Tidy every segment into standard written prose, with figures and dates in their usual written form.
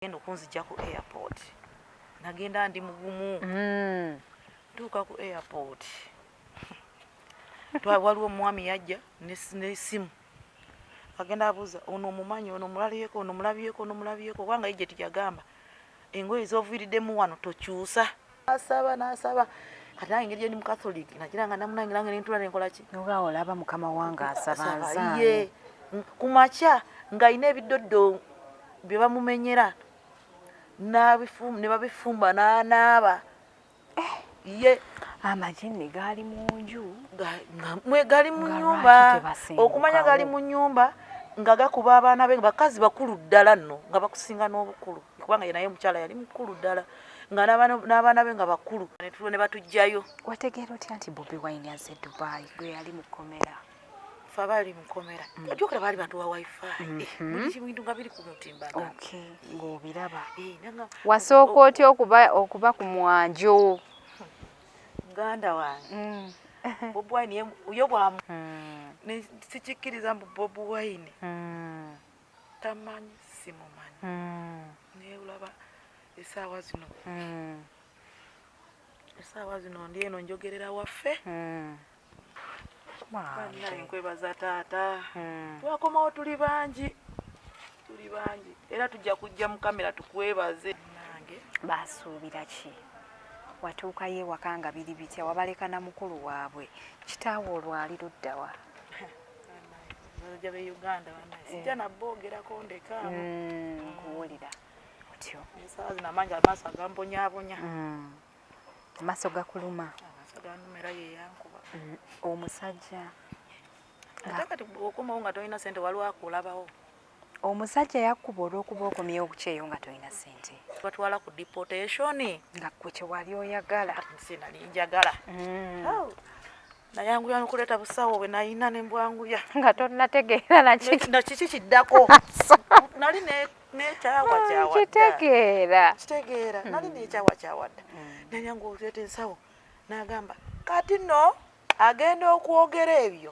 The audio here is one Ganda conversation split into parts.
Ngenda okunzijja ku airport. Nagenda ndi mugumu. Tuuka ku airport. Waliwo omwami yajja n'essimu. Agenda abuuza ono omumanyi, ono omulabyeko, ono omulabyeko, ono omulabyeko. Kubanga ye gye yagamba engoye z'oviiriddemu wano tokyusa. N'asaba. Kati nange engeri gye ndi mu Catholic nagira nga namunangira nga n'entula n'enkola ki? Nga olaba Mukama wange asaba nzange. Ye ku makya ng'alina ebidoddo bye bamumenyera ne babifumba n'anaaba. Ye Amajjini gaali Munju. Gali mu nnyumba. Okumanya gali mu nnyumba nga gakuba abaana be, bakazi bakulu ddala nno nga bakusinga n'obukulu. Kubanga ye naye omukyala yali mukulu ddala. Nga n'abaana be nga bakulu. Ne batujjayo. Wategeera otya nti Bobiwine azze Dubai gwe yali mu kkomera? Ffe abaali mu kkomera. Ojjukira baali bantu wa wifi. Buli bintu nga biri ku mutimbagano. Okay, ng'obiraba. Nanga Wasooka otya okuba ku mwanjo? Muganda wange. Bobiwine yo bwamu. Sikikkiriza mbu Bobiwine. Tamanyi simumanyi. Naye olaba essaawa zino. Essaawa zino ndi eno njogerera waffe. Nkwebaza taata. Twakomawo tuli bangi. Era tujja kujja mu kamera tukwebaze. Nange baasuubira ki? Watuukayo ewaka nga biri bitya? Wabaleka na mukulu waabwe. Kitaawe olwali ludda wa? Bajja be Uganda bannaye. Sijja naboogerako ndekaawo. Nkuwulira otyo. Essaawa zino amangi amaaso agambonyaabonya. Amaaso gakuluma. Amaaso ganumera ye yankuba. Omusajja. Ate kati okomawo nga tolina ssente waliwo akulabawo. Omusajja yakkuba olw'okuba okomyewo okukyeyo nga tolina ssente. Batwala ku deportation. Nga ggwe kye wali oyagala. Nsi nali njagala. Nayanguya n'okuleeta busawo bwe nalina ne mbwanguya. Nga tonnategeera nakiki kiddako. Nali n'ekyawa kitegeera. Nali n'ekyawa dda. Nanyangu okuleeta ensawo. N'agamba kati nno agenda okwogera ebyo.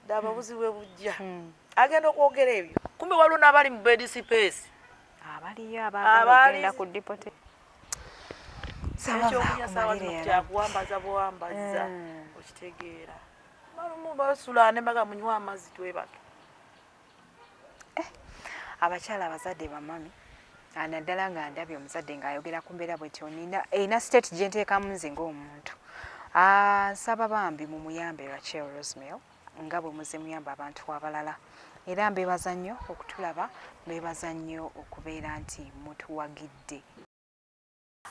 Dda ababuzi bwe bujja. Agenda okwogera ebyo. Kumbe waliwo n'abali mu bed space. Abaliyo abagenda ku deportation. Ekyokunyasaawa zino kyakuwambaza buwambaza. Okitegeera. Balumu basula ne baga munywa amazzi twebaka. Abakyala abazadde bamami. Naddala nga ndabye omuzadde ng'ayogera ku mbeera bwetyo erina state gye nteekamu nze ng'omuntu. Nsaba bambi mu muyambe Rachel Rosemary nga bwe muze muyamba abantu abalala. Era mbeebaza nnyo okutulaba, mbeebaza nnyo okubeera nti mutuwagidde.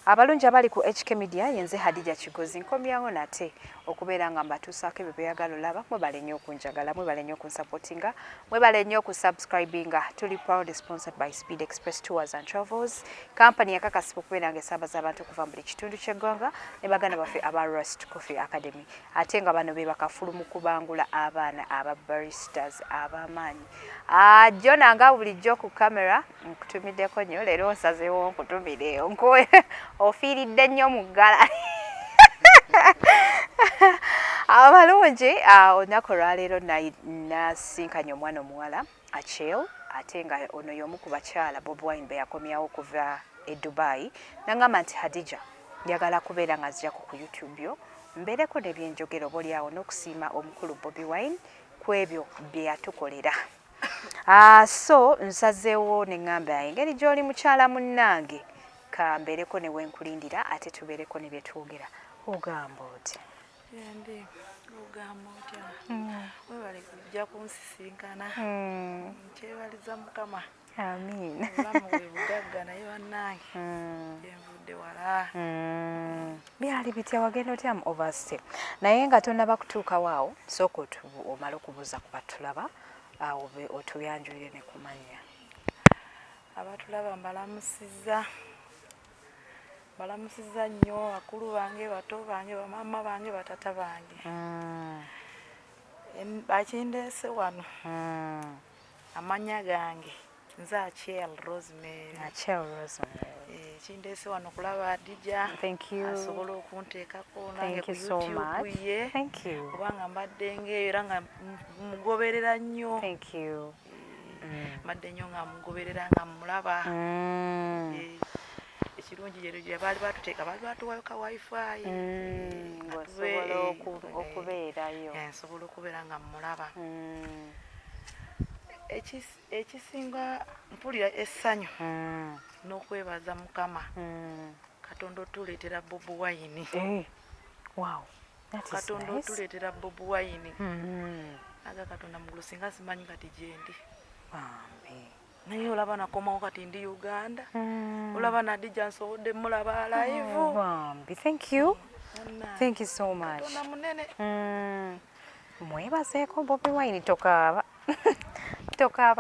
Abalungi abali ku HK Media yenze Hadija Kigozi nkomyawo nate okubeera nga mbatuusaako ebyo byeyagala olaba. Mwebale nnyo okunjagala, mwebale nnyo okunsupportinga, mwebale nnyo okusubscribinga. Tuli proud sponsored by Speed Express Tours and Travels, company yakakasiba okubeera nga esaabaza abantu okuva mu buli kitundu ky'eggwanga ne baganda baffe aba Roast Coffee Academy. Ate nga bano be bakafulu mu kubangula abaana aba baristas ab'amaanyi. Jona nga bulijjo ku kamera nkutumiddeko nnyo, leero nsazeewo nkutumire ofiiridde nnyo mu ggala. Abalungi olunaku olwaleero nasinkanye omwana omuwala Achel, ate nga ono y'omu ku bakyala Bobiwine be yakomyawo okuva e Dubai. Nangamba nti Hadija njagala kubeera nga zijjako ku YouTube yo mbeereko n'ebyenjogero oboolyawo n'okusiima omukulu Bobiwine ku ebyo bye yatukolera. So nsazeewo ne ŋŋamba engeri gy'oli mukyala munnange ka mbeereko ne wenkulindira ate tubeereko ne bye twogera. Ogamba otya? Ndi ogamba otya? Webale kujja kunsisinkana. Kyebaliza Mukama. Amiina. Obulamu bwe bugagga naye bannange envudde wala. Byali bitya wagenda otya mu overstay? Naye nga tonnaba kutuukawo awo sooka omala okubuuza ku batulaba awo otuyanjulire ne kumanya. Abatulaba mbalamusizza nnyo, bakulu bange, bato bange, bamama bange, batata bange. Bakindeese wano. Amanya gange nze Achel Rosemary. Kindeese wano kulaba Hadija. Thank you. Asobola okunteekako nange ku YouTube ye. Thank you. Kubanga mbadde ng'eyo era nga mugoberera nnyo. Thank you. madde nnyo nga mugoberera nga mulaba ekirungi gye baali batuteeka baali batuwayo ka wifi osobola okubeerayo nsobola okubeera nga mulaba ekisinga mpulira essanyu n'okwebaza Mukama Katonda otuleetera Bobiwine Katonda otuleetera Bobiwine aga Katonda mugulu singa simanyi kati gyendi naye olaba nakomawo kati ndi Uganda olaba nadija nsobodde mulaba live thank you so much Katonda munene mwebazeeko Bobiwine tokaaba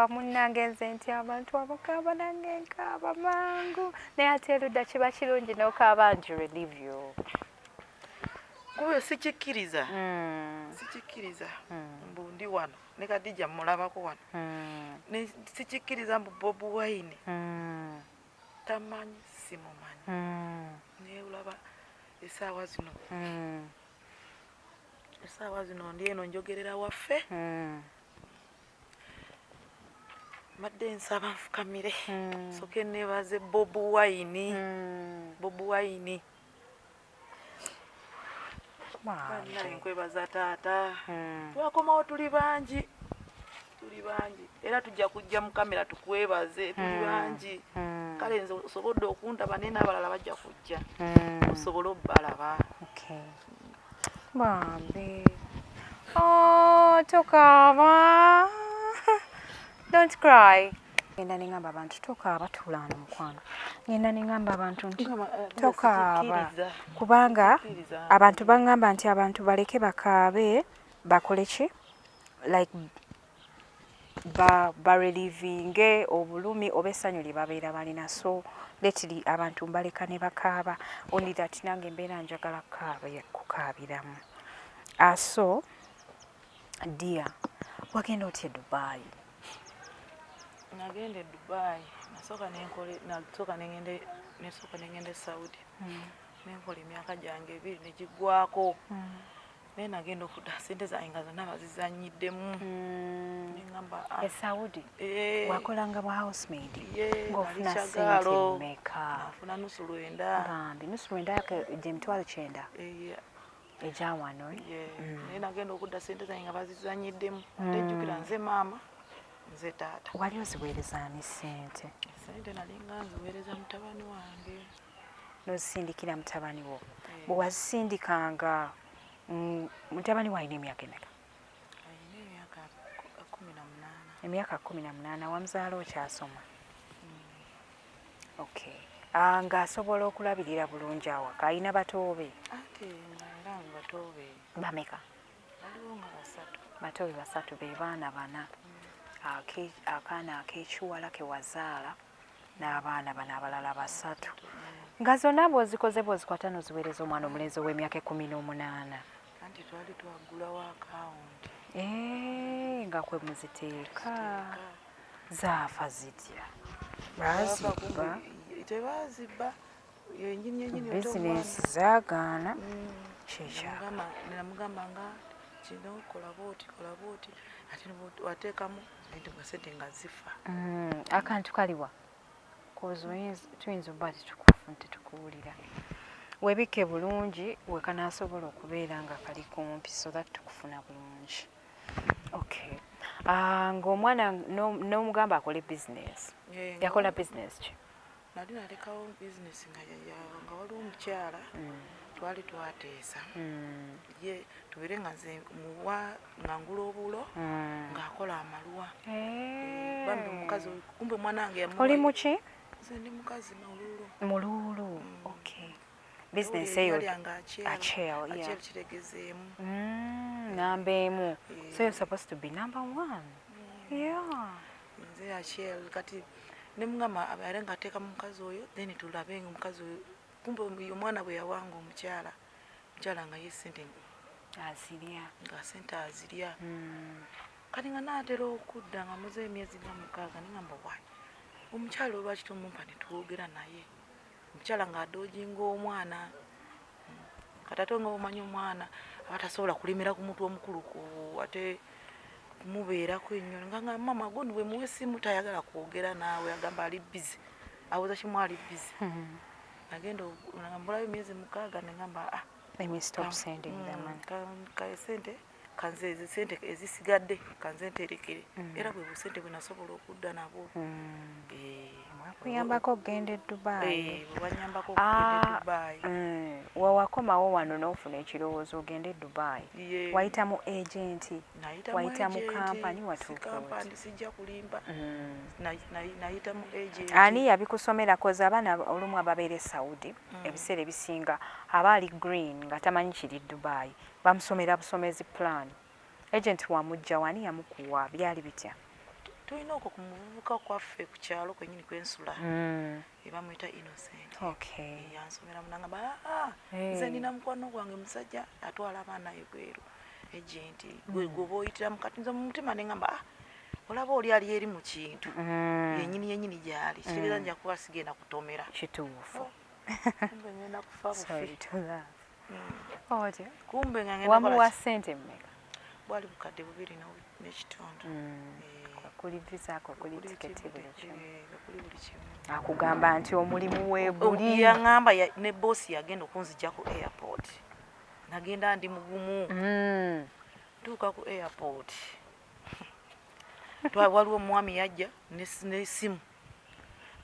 munnange nze nti abantu abakaaba nange nkaaba mangu naye ate erudda kiba kirungi n'okaaba nti relieve you kuba sikikkiriza mbu ndi wano ne Kadija mulabako wano sikikkiriza mbu Bobiwine tamanyi simumanyi naye olaba essaawa zino ndi eno njogerera waffe madde nsaba nfukamire soke nebaze Bobiwine nkwebaza taata twakomawo tuli bangi era tujja kujja mu kamera tukwebaze tuli bangi kale nze osobodde okundaba naye n'abalala bajja kujja osobole obbalaba bambi tokaaba don't cry ngenda nengamba abantu tokaaba tuulaano mukwano ngenda nengamba abantu nti tokaaba kubanga abantu baŋŋamba nti abantu baleke bakaabe bakole ki like barelivinge obulumi oba essanyu lye babeera balina so letiri abantu mbaleka ne bakaaba only that nange mbeera njagala kukaabiramu so dia wagenda otya Dubai nagenda e Dubai nasooka nengende Saudi nenkola emyaka gyange 2 negiggwako naye nagenda okudda sente zange nga zonna bazizanyiddemu nengamba Saudi wakolanga bwa housemaid ng'ofuna sente mmeka nafuna nusu 9 bambi nusu 9 gye mitwalo 9 eja wano naye nagenda okudda sente zange nga bazizanyiddemu tejjukira nze maama nze taata wali oziweereza ani sente nalinga nziweereza mutabani wange n'ozisindikira mutabani wo bwe wazisindikanga mutabani wo alina emyaka emeka alina emyaka 18 wamuzaala okyasoma ng'asobola okulabirira bulungi awaka alina batoobe ate era batoobe bameka waliwo nga 3 batoobe 3 be baana 4 akaana ak'ekiwala ke wazaala n'abaana 4 abalala 3 nga zonna bw'ozikoze bw'ozikwata n'oziweereza omwana omulenzi ow'emyaka 18 anti twali twagulawo akawunti nga kwe muziteeka zaafa zitya bazibba tebazibba bizinesi zaagaana kyekyaka namugamba nga kino kola booti ate wateekamu sente nga zifa akantu kaliwa tuyinza obba tetukuwulira webikke bulungi wekanaasobola okubeera nga kali kumpi so that tukufuna bulungi ng'omwana n'omugamba akole bizinesi yakola bizinesi ki nali nalekawo bizinesi nga waliwo omukyala twali twateesa ye tubeere nga nze muwa ngangula obulo ng'akola amaluwa bambi omukazi kumbe omwana wange oli muki nze ndi mukazi muluulu bizinesi eyo akyeo kiregezeemu namba emu so you're supposed to be number 1 nze akyeo kati ne mugamba abeere ng'ateekamu omukazi oyo then tulabe nga omukazi oyo kumbe omwana bwe yawanga omukyala nga ye sente nga sente azirya kati nga naatera okudda nga muze emyezi nga 6 nengamba wani omukyala olwaki tomumpa ne twogera naye omukyala ng'adoojinga omwana kati ate nga omanyi omwana aba tasobola kulimira ku mutwe omukulu ate mubeerako ennyo nga mama gundi bwe muwe essimu tayagala kwogera naawe agamba ali busy abuuza kimu ali busy agenda ngambulayo emyezi 6 ne ngamba let me stop sending them ka sente kanze sente ezisigadde kanze nterekere era bwe busente bwe nasobola okudda nabo kuyambako okugenda e Dubai bwanyambako okugenda e Dubai wawakomawo wano n'ofuna ekirowoozo ogenda e Dubai wayita mu agenti wayita mu kampani watuuka sijja kulimba nayita mu agenti ani yabikusomera koza abaana olumu ababeera e Saudi ebiseera ebisinga aba ali green nga tamanyi kiri Dubai bamusomera busomezi plan agent wamujja wani yamukuwa byali bitya tulina okwo ku muvubuka kwaffe ku kyalo kwenyini kwensula ebamuyita Innocent yansomera munangamba nze nina mukwano gwange musajja atwala abaana ebweru agenti gwe oyitiramu kati nze mu mutima ne ngamba olaba oli ali eri mu kintu yenyini gyali kitegeeza nja kuba sigenda kutomera kituufu kumbe ngenda kufa bufi kumbe wamuwa ssente mmeka bwali bukadde 2.5 kuli visa ako kuli tiketi buli kimu akugamba nti omulimu weebuli yaŋŋamba ne boosi yagenda okunzijja ku airport nagenda ndi mugumu tuuka ku airport waliwo omwami yajja n'essimu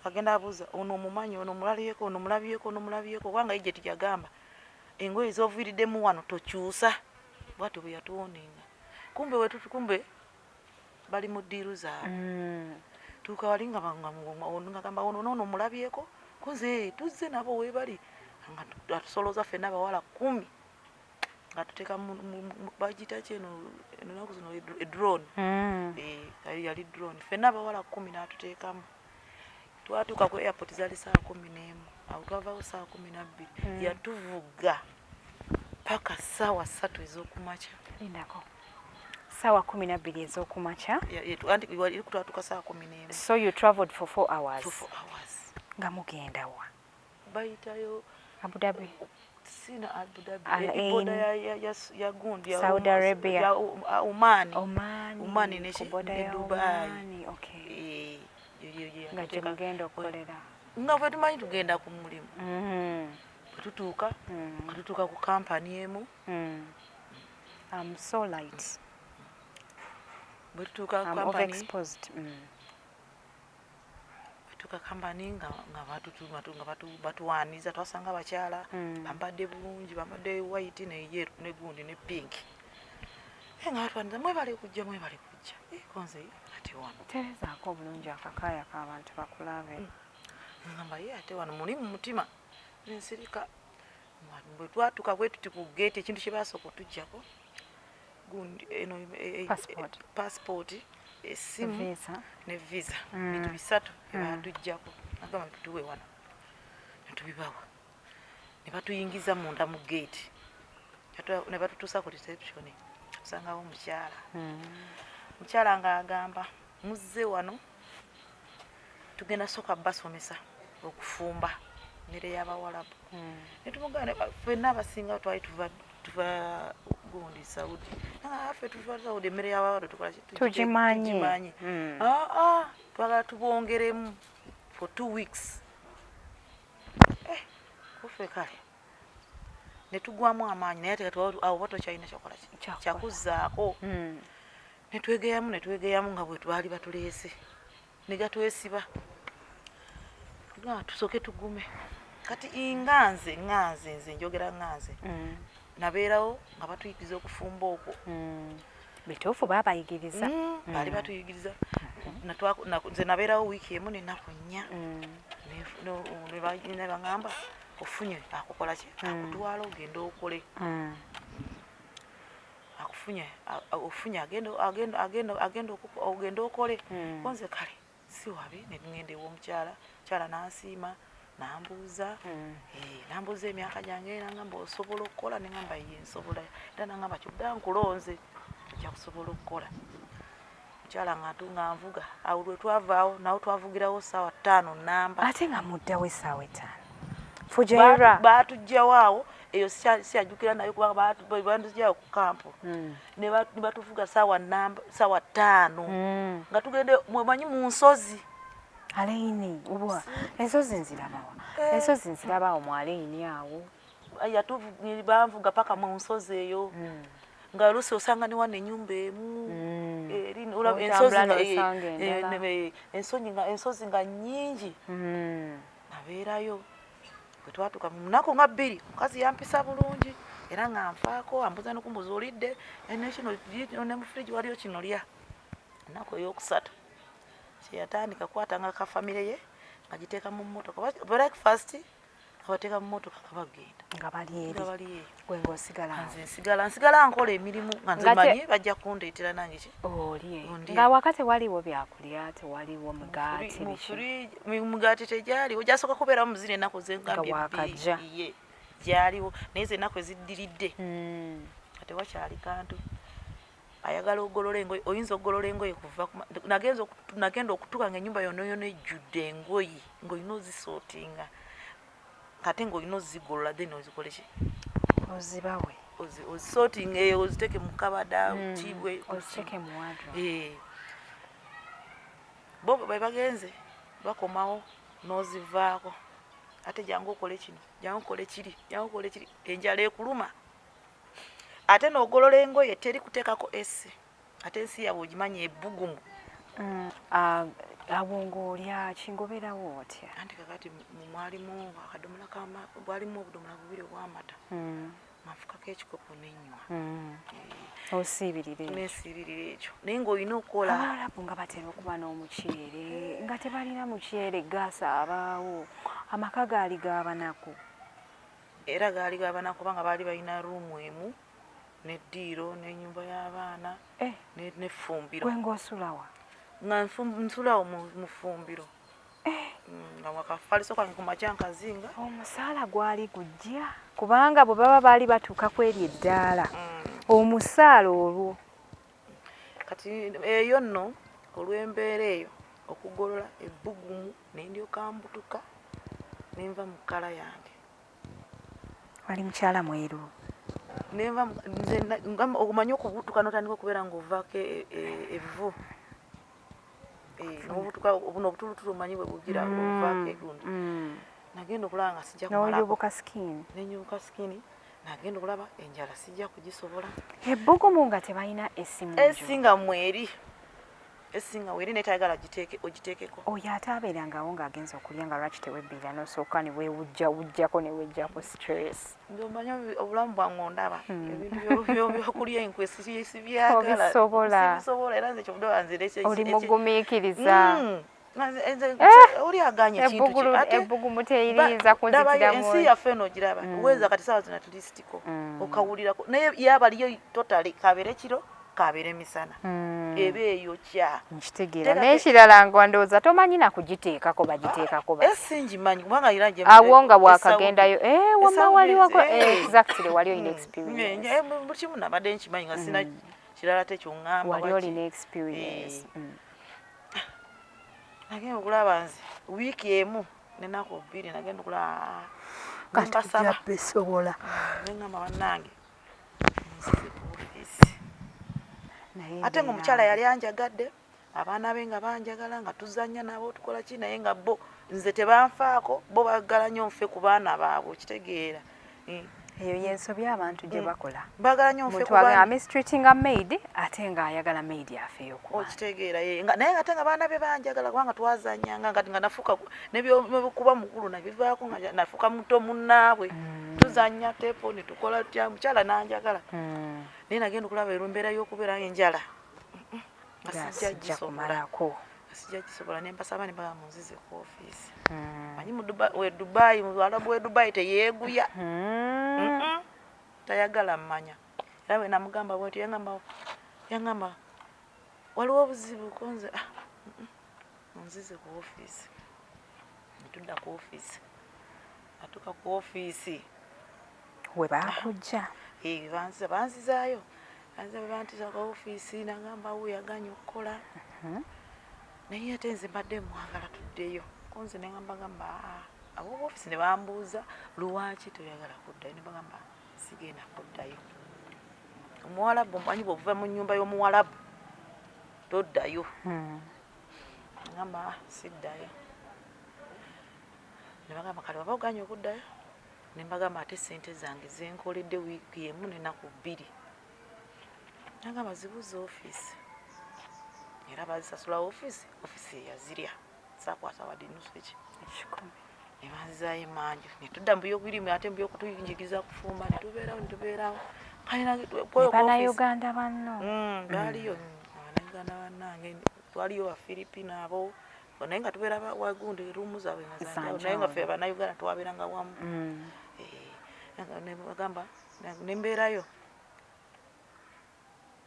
agenda abuuza ono omumanyi ono omulabyeko ono omulabyeko ono omulabyeko kubanga ijje tiyagamba engoye ez'oviiriddemu wano tokyusa bwatyo bwe yatuwonenga kumbe bali mu ddiiru zaabwe tuuka wali ngagamba ono noono omulabyeko koze tuzze nabo weebali nga atusolooza ffenna abawala 10 nga tuteeka bagita ki eno enaku zino edrone yali drone ffenna abawala 10 n'atuteekamu twatuuka ku airport zaali saa 11 awo twavaawo saa 12 yatuvuga paka ssaawa 3 ez'okumakya sawa 12 ez'okumakya twatuuka saa 11 so you traveled for 4 hours nga mugenda wa bayitayo Abu Dhabi sina Abu Dhabi boda ya gundi ya Saudi Arabia ya Oman ne Dubai nga gye mugenda okukolera nga bwe tumanyi tugenda ku mulimu tutuuka ku kampani emu I'm so light bwe tutuuka ku kampani tuka kampani nga batuwaaniza twasanga abakyala bambadde bulungi bambadde white ne yellow ne gundi ne pink nga batwaniza mwebale kujja konze ate wano terezaako obulungi akakaaya k'abantu bakulabe ngamba ye ate wano muli mu mutima nensirika bwe twatuka bwe tuti ku gate ekintu kye baasooka okutuggyako gundi eno passport esimu ne visa bintu bisatu ebatuggyako agamba tutuwe wano netubibawa ne batuyingiza munda mu gate ne batutuusa ku reception tusangawo mukyala ng'agamba muzze wano tugenda soka basomesa okufumba mmere y'Abawarabu netumugana ffenna abasinga twali tuva gundi Saudi ffe tuva Saudi emmere y'Abawarabu tugimanyi twagala tubongeremu for 2 weeks kuffe kale netugwamu amaanyi naye awo batokyalina kyakola kyakuzzaako netwegeyamu nga bwe twali batuleese ne gatwesiba nga tusooke tugume kati nganze nze njogera nganze nabeerawo nga batuyigiriza okufumba okwo bituufu baabayigiriza baali batuyigiriza nze nabeerawo wiiki emu n'ennaku 4 ne baŋŋamba ofunye akukola ki akutwala ogenda okole ofunye agenda okole konze kale si wabi negenda ew'omukyala mukyala n'ansiima nambuuza emyaka gyange nangamba osobola okukola nengamba ye nsobola era nangamba kyodda nkulonze ojja kusobola okukola mukyala nga nvuga awo lwe twavaawo nawo twavugirawo ssaawa 5 namba ate nga muddawo essaawa 5 fujaira baatugjawo awo eyo siyajukira nayo kuba bandijja ku kampu ne batuvuga sawa 5 nga tugende mwemanyi mu nsozi Alaini ubwa ensozi nzirabawo mu Alaini awo bamvuga paka mu nsozi eyo nga lusi osanga ni wane nyumba emu eri ensozi nga nyingi nabeerayo bwe twatuka mu nnaku nga 2 mukazi yampisa bulungi era nga nfaako ambuza n'okumbuza olidde kino ne mu fridge waliyo kino lya ennaku ey'okusatu kyeyatandika kwatanga ka famire ye nga giteeka mu mmotoka breakfast abateeka mu mmotoka nga bagenda nga bali gwengo nsigala nkola emirimu nga nze manyi bajja kundeetera nange ki nga wakati waliwo byakulya tewaliwo mugaati tegyaliwo gyasooka kubeera mu zino ennaku zengambye gyaliwo naye ze ennaku eziddiridde kati wakyali kantu ayagala ogolola engoye oyinza ogolola engoye kuva nagenda okutuka nga ennyumba yonna ejjudde engoye ng'olina ozisootinga kate ng'olina ozigolola then ozikole ki ozibawe ozisootinga eyo oziteeke mu kabada kibwe oziteeke mu wadro bo bwe bagenze bakomawo n'ozivaako ate jangu okole kino jangu okole kiri enjala ekuluma ate n'ogolola engoye teri kuteekako esse ate ensi yabwe ogimanya ebbugumu awo ng'olya kingoberawo otya anti kakati mwalimu obudomola 2 obw'amata nafukako ekikopo n'ennywa nesiibirira ekyo naye ng'olina okukola Abarabu nga batera okuba n'omuceere nga tebalina muceere gaasa abaawo amaka gaali g'abanaku era gaali g'abanaku kubanga baali balina ruumu emu n'eddiiro n'ennyumba y'abaana n'effumbiro gwengaosulawa nga nsulawo mu ffumbiro nga wakafaliso kange ku makya nkazinga omusaala gwali gujja kubanga bwe baba baali batuuka ku eri eddaala omusaala olwo kati eyo nno olw'embeera eyo okugolola ebbugumu nendyoka mbutuka nenva mu kkala yange wali mukyala mweru nenva okumanya okubutuka notandika okubeera ng'ovaako evvu n'obutuka obuno obutulutulu omanyi bwe bugira ovaako egundi nagenda okulaba nga sijja kumalako sikini nagenda okulaba enjala sijja kugisobola ebbugumu nga tebalina essimu esinga mweri netayagala ogiteekeko oyo ate abeerangawo ng'agenza okulya nga lwaki tewebbiira n'osooka ne weewujjako ne wejjako stress nze omanya obulamu bwange ondaba ebintu byokulya enkwe sibyagala era nze kyobudde wanze oli mugumiikiriza oli aganya kintu ebbugumu teyinza kunzitiramu ensi yaffe n'ogiraba weza kati sawa zina tulisitiko okawulirako naye yabaliyo totale kabeere kiro kabeere misana eba eyo kya nkitegeera n'ekirala nga ndowooza tomanyi na kugiteekako bagiteekako singimanyi kubanga iranje awo nga bwakagendayo wama waliwako exactly wali olina experience buli kimu nabadde nkimanyi nga sina kirala tekyoŋŋamba wali olina experience nagenda okulaba nze wiiki emu nenaku 2 nagenda okulaba katujja besobola neŋŋamba bannange nzize ku ofiisi ate ng'omukyala yali anjagadde abaana be nga banjagala nga tuzannya nabo tukola ki naye nga bo nze tebanfaako bo baagala nnyo nfe ku baana baabwe okitegeera eyo yensobi abantu gye bakola baagala nnyo nfe ku baana mistreatinga maid ate ng'ayagala maid afeeyo ku baana okitegeera naye ate nga baana be banjagala kubanga twazannyanga nga nafuuka nebyokuba mukulu nabivaako nga nafuuka muto munnaabwe tuzannya tepo ne tukola tya mukyala n'anjagala naye nagenda okulaba embeera y'okubeera enjala nga sijja gisobola nempasaba ne mbaga munzize ku ofiisi manyi Dubai muwalabu w'Edubai teyeeguya tayagala mmanya era bwe namugamba bwetyo yaŋŋamba waliwo obuzibu konze munzize ku ofiisi netudda ku ofiisi atuuka ku ofiisi we bakujja banzizaayo bantiza ku ofiisi nagamba we yaganya okukola naye ate nze mbadde mwagala tuddeyo konze neŋambagamba abo office ne bambuuza luwaki toyagala kuddayo ne bagamba sigenda kuddayo. Omuwarabu omanyi bw'ovuva mu nnyumba y'omuwarabu toddayo. Ngamba siddayo. Ne bagamba kale oba oganye okuddayo? Ne mbagamba ate ssente zange zenkoledde wiiki emu n'ennaku 2. Nagamba zibuze office. Era bazisasula office yazirya. Saakwata wadde nusu ekikumi. Ne banzizaayo emanju. Ne tudda mu by'obulimi ate mu by'okutuyinjiriza kufumba ne tubeerawo. Bannayuganda banno. Baaliyo Bannayuganda bannange, twaliyo Bafiripino abo. Naye nga tubeera wagundi ruumu zaabwe nga zanjawulo. Naye nga ffe Bannayuganda twabeeranga wamu. Ne bagamba ne mbeerayo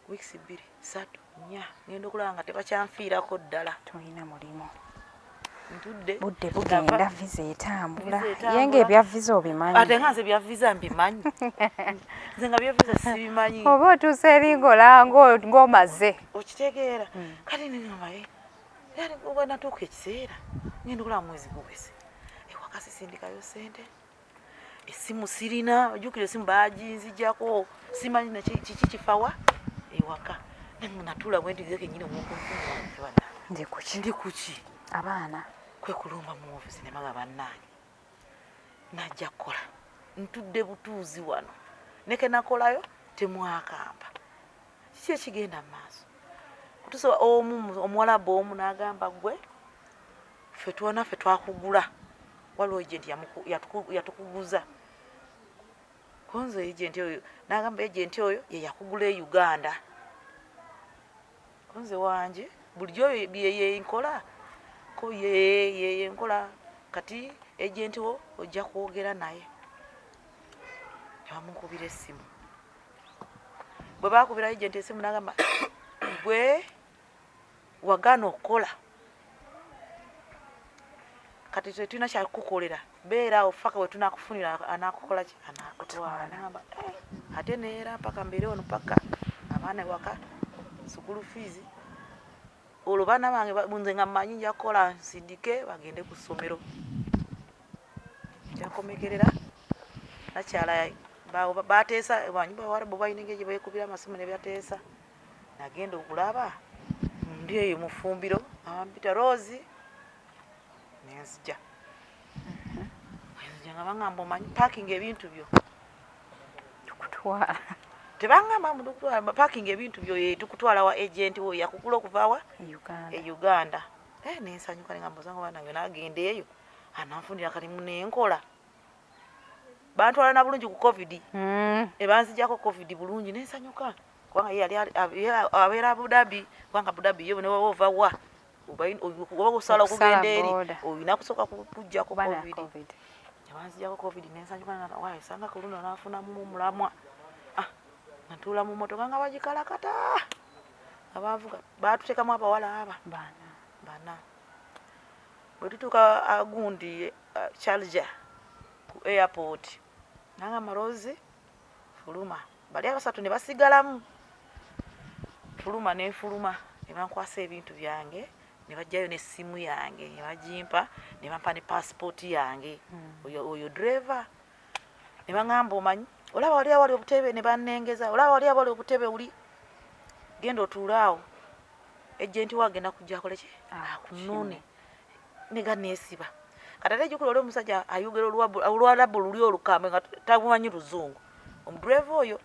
wiiki 2, 3, 4 ngenda okulaba nga tebakyanfiirako ddala. Tolina mulimu. Ntudde budde bugenda visa etambula. Yenge ebya visa obimanyi? Ate nga nze bya visa mbimanyi. Nze nga bya visa sibimanyi. Oba otuuse eringola ng'omaze. Okitegeera? Kati nengamba yani oba natuuka ekiseera ngenda okulaba mwezi guweze. Ewaka sisindikayo ssente. Essimu sirina, ojjukira essimu baaginzijjako, simanyi kiki kifawa ewaka. Natuula bwe ndi kenyini omuntu ndi kuki abaana kwe kulumba mu office ne maga bannange najja kukola ntudde butuuzi wano neke nakolayo temwakamba kiki ekigenda mu maaso kutusoba omuwalabu omu n'agamba gwe ffe twakugula waliwo agenti yatukuguza konzo agenti oyo n'agamba agenti oyo ye yakugula e Uganda konze wanje bulijjo ye nkola ko ye nkola kati agenti wo ojja kwogera naye bamukubira essimu bwe baakubira agenti essimu n'agamba gwe wagana okukola kati tulina kyakukolera beera ofaka we tunakufunira anakukola ki anakutwala n'agamba ate neera mpaka mbeere ono paka abaana waka sukulu fees olwo baana bange nze nga mmanyi nja kukola nsindike bagende ku ssomero kyakomekerera nakyala bateesa banyi Bawarabu balina engeri gye beekubira amasimu ne byateesa nagenda okulaba ndi eyo mu ffumbiro abampita Rose nenzija nga bangamba omanyi parking ebintu byo tukutwala tebangamba mudukutwala parking ebintu byo tukutwala wa agent wo yakukula okuvawa Uganda nensanyuka ngamba zangu banange nagenda eyo ananfunira kalimu nenkola bantwala na bulungi ku covid ebanzijako covid bulungi nensanyuka kubanga yali abeera Abu Dhabi kubanga Abu Dhabi yo ne wova wa oba kusala okugenda eri olina kusooka kujjako covid ebanzijako covid nensanyuka waye sanga kuluno nafunamu mulamwa natuula mu motoka nga bagikalakata abavuga baatuteekamu abawala aba bana bwe tutuuka agundi Charger ku airport nanga Marozi fuluma bali abasatu ne basigalamu fuluma nefuluma ne bankwasa ebintu byange ne bajjayo n'essimu yange ne bagimpa ne bampa ne passport yange oyo driver ne bangamba omanyi olaba wali awali obutebe ne bannengeza olaba wali awali obutebe uli genda otuulaawo agenti wagenda kujja akole ki akunone ne ganneesiba kati ate ejjukira oli omusajja ayogera olwalabu luli olukambe nga tabumanyi luzungu omudriver oyo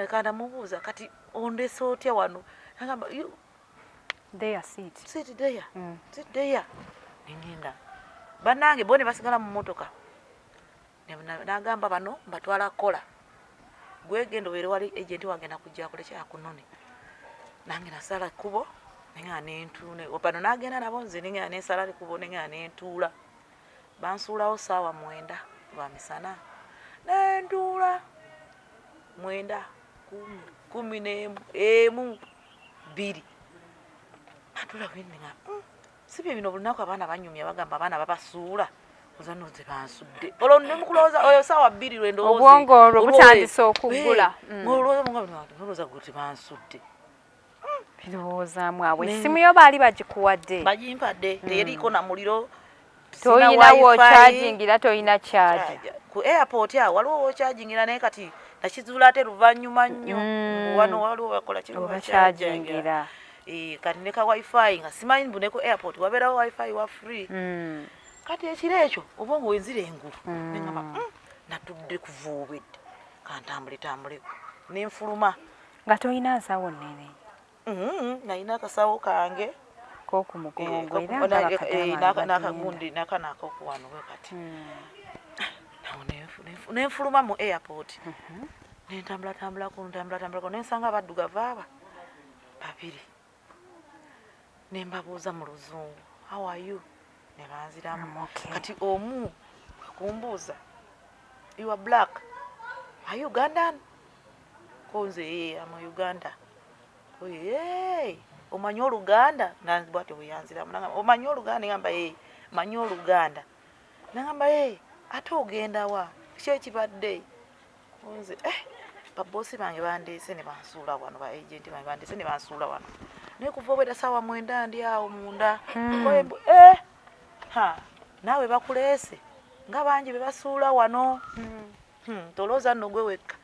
kanda mubuuza kati ondese otya wano agamba sit there nengenda bannange bo ne basigala mu motoka n'agamba bano mbatwala kola gwegenda obeere wali agenti wagenda kujja akole kyakunone nange nasala kkubo nenga nentuune bano n'agenda nabo nze nenga nesala kkubo nenga nentuula bansuulawo saawa 9 lwa misana nentuula 9 10 1 2 natula bwenenga sibye bino bulunaku abaana banyumya bagamba abaana babasuula ozano ze bansudde olwo ne mukulooza oyo saawa 2 lwendowoozi obwongo olwo butandise okugula olowooza guti bansudde birowooza mwabwe essimu yo baali bagikuwadde bagimpadde teyeriiko na muliro toyina wo chargingira toyina charge ku airport awo waliwo wo chargingira naye kati nakizuula ate luvannyuma nnyo wano waliwo bakola kiruba chargingira kati ne ka wifi nga simanyi mbu ne ku airport wabeerawo wifi wa free kati ekiro ekyo obwongo wenzira engulu neŋŋamba natudde kuvuubedde kantambuleko nenfuluma nga toyina nsawo nnene nalina akasawo kange kokumugongo n'akagundi nakanakokuwano bwe kati nenfuluma mu airport nentambulako nensanga abaddugavu aba babiri nembabuuza mu luzungu how are you ne banziramu kati omu kumbuuza you are black are you Ugandan konze ama Uganda omanyi Oluganda bwatyo bweyanziramu nagamba omanyi Oluganda ngamba manyi Oluganda nagamba ate ogenda wa ki ekibadde konze babosi bange bandeese ne bansuula wano ba agenti bange bandeese ne bansuula wano naye kuva obwedda ssaawa 9 ndi awo munda naawe bakuleese nga bangi be basuula wano tolooza nno gwe wekka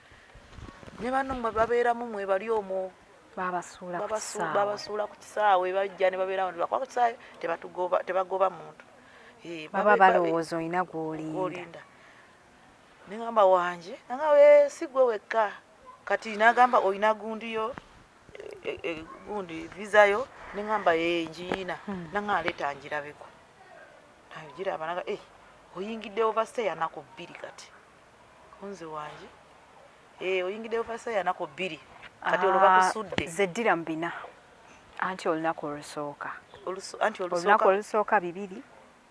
ne banno mwe babeeramu mwe bali omwo babasuula ku kisaawe bajja ne babeeramu bakwa ku kisaawe tebagoba muntu baba balowooza olina gw'olinda neŋŋamba wange nanga si gwe wekka kati nagamba olina gundiyo gundi vizayo neŋŋamba ngiina nanga aleeta ngirabeko nayo giraba naga oyingidde overstay anako 2 kati konze wange oyingidde overstay anako 2 kati olwo bakusudde zeddira mu 4 anti olunaku olusooka olunaku olusooka 2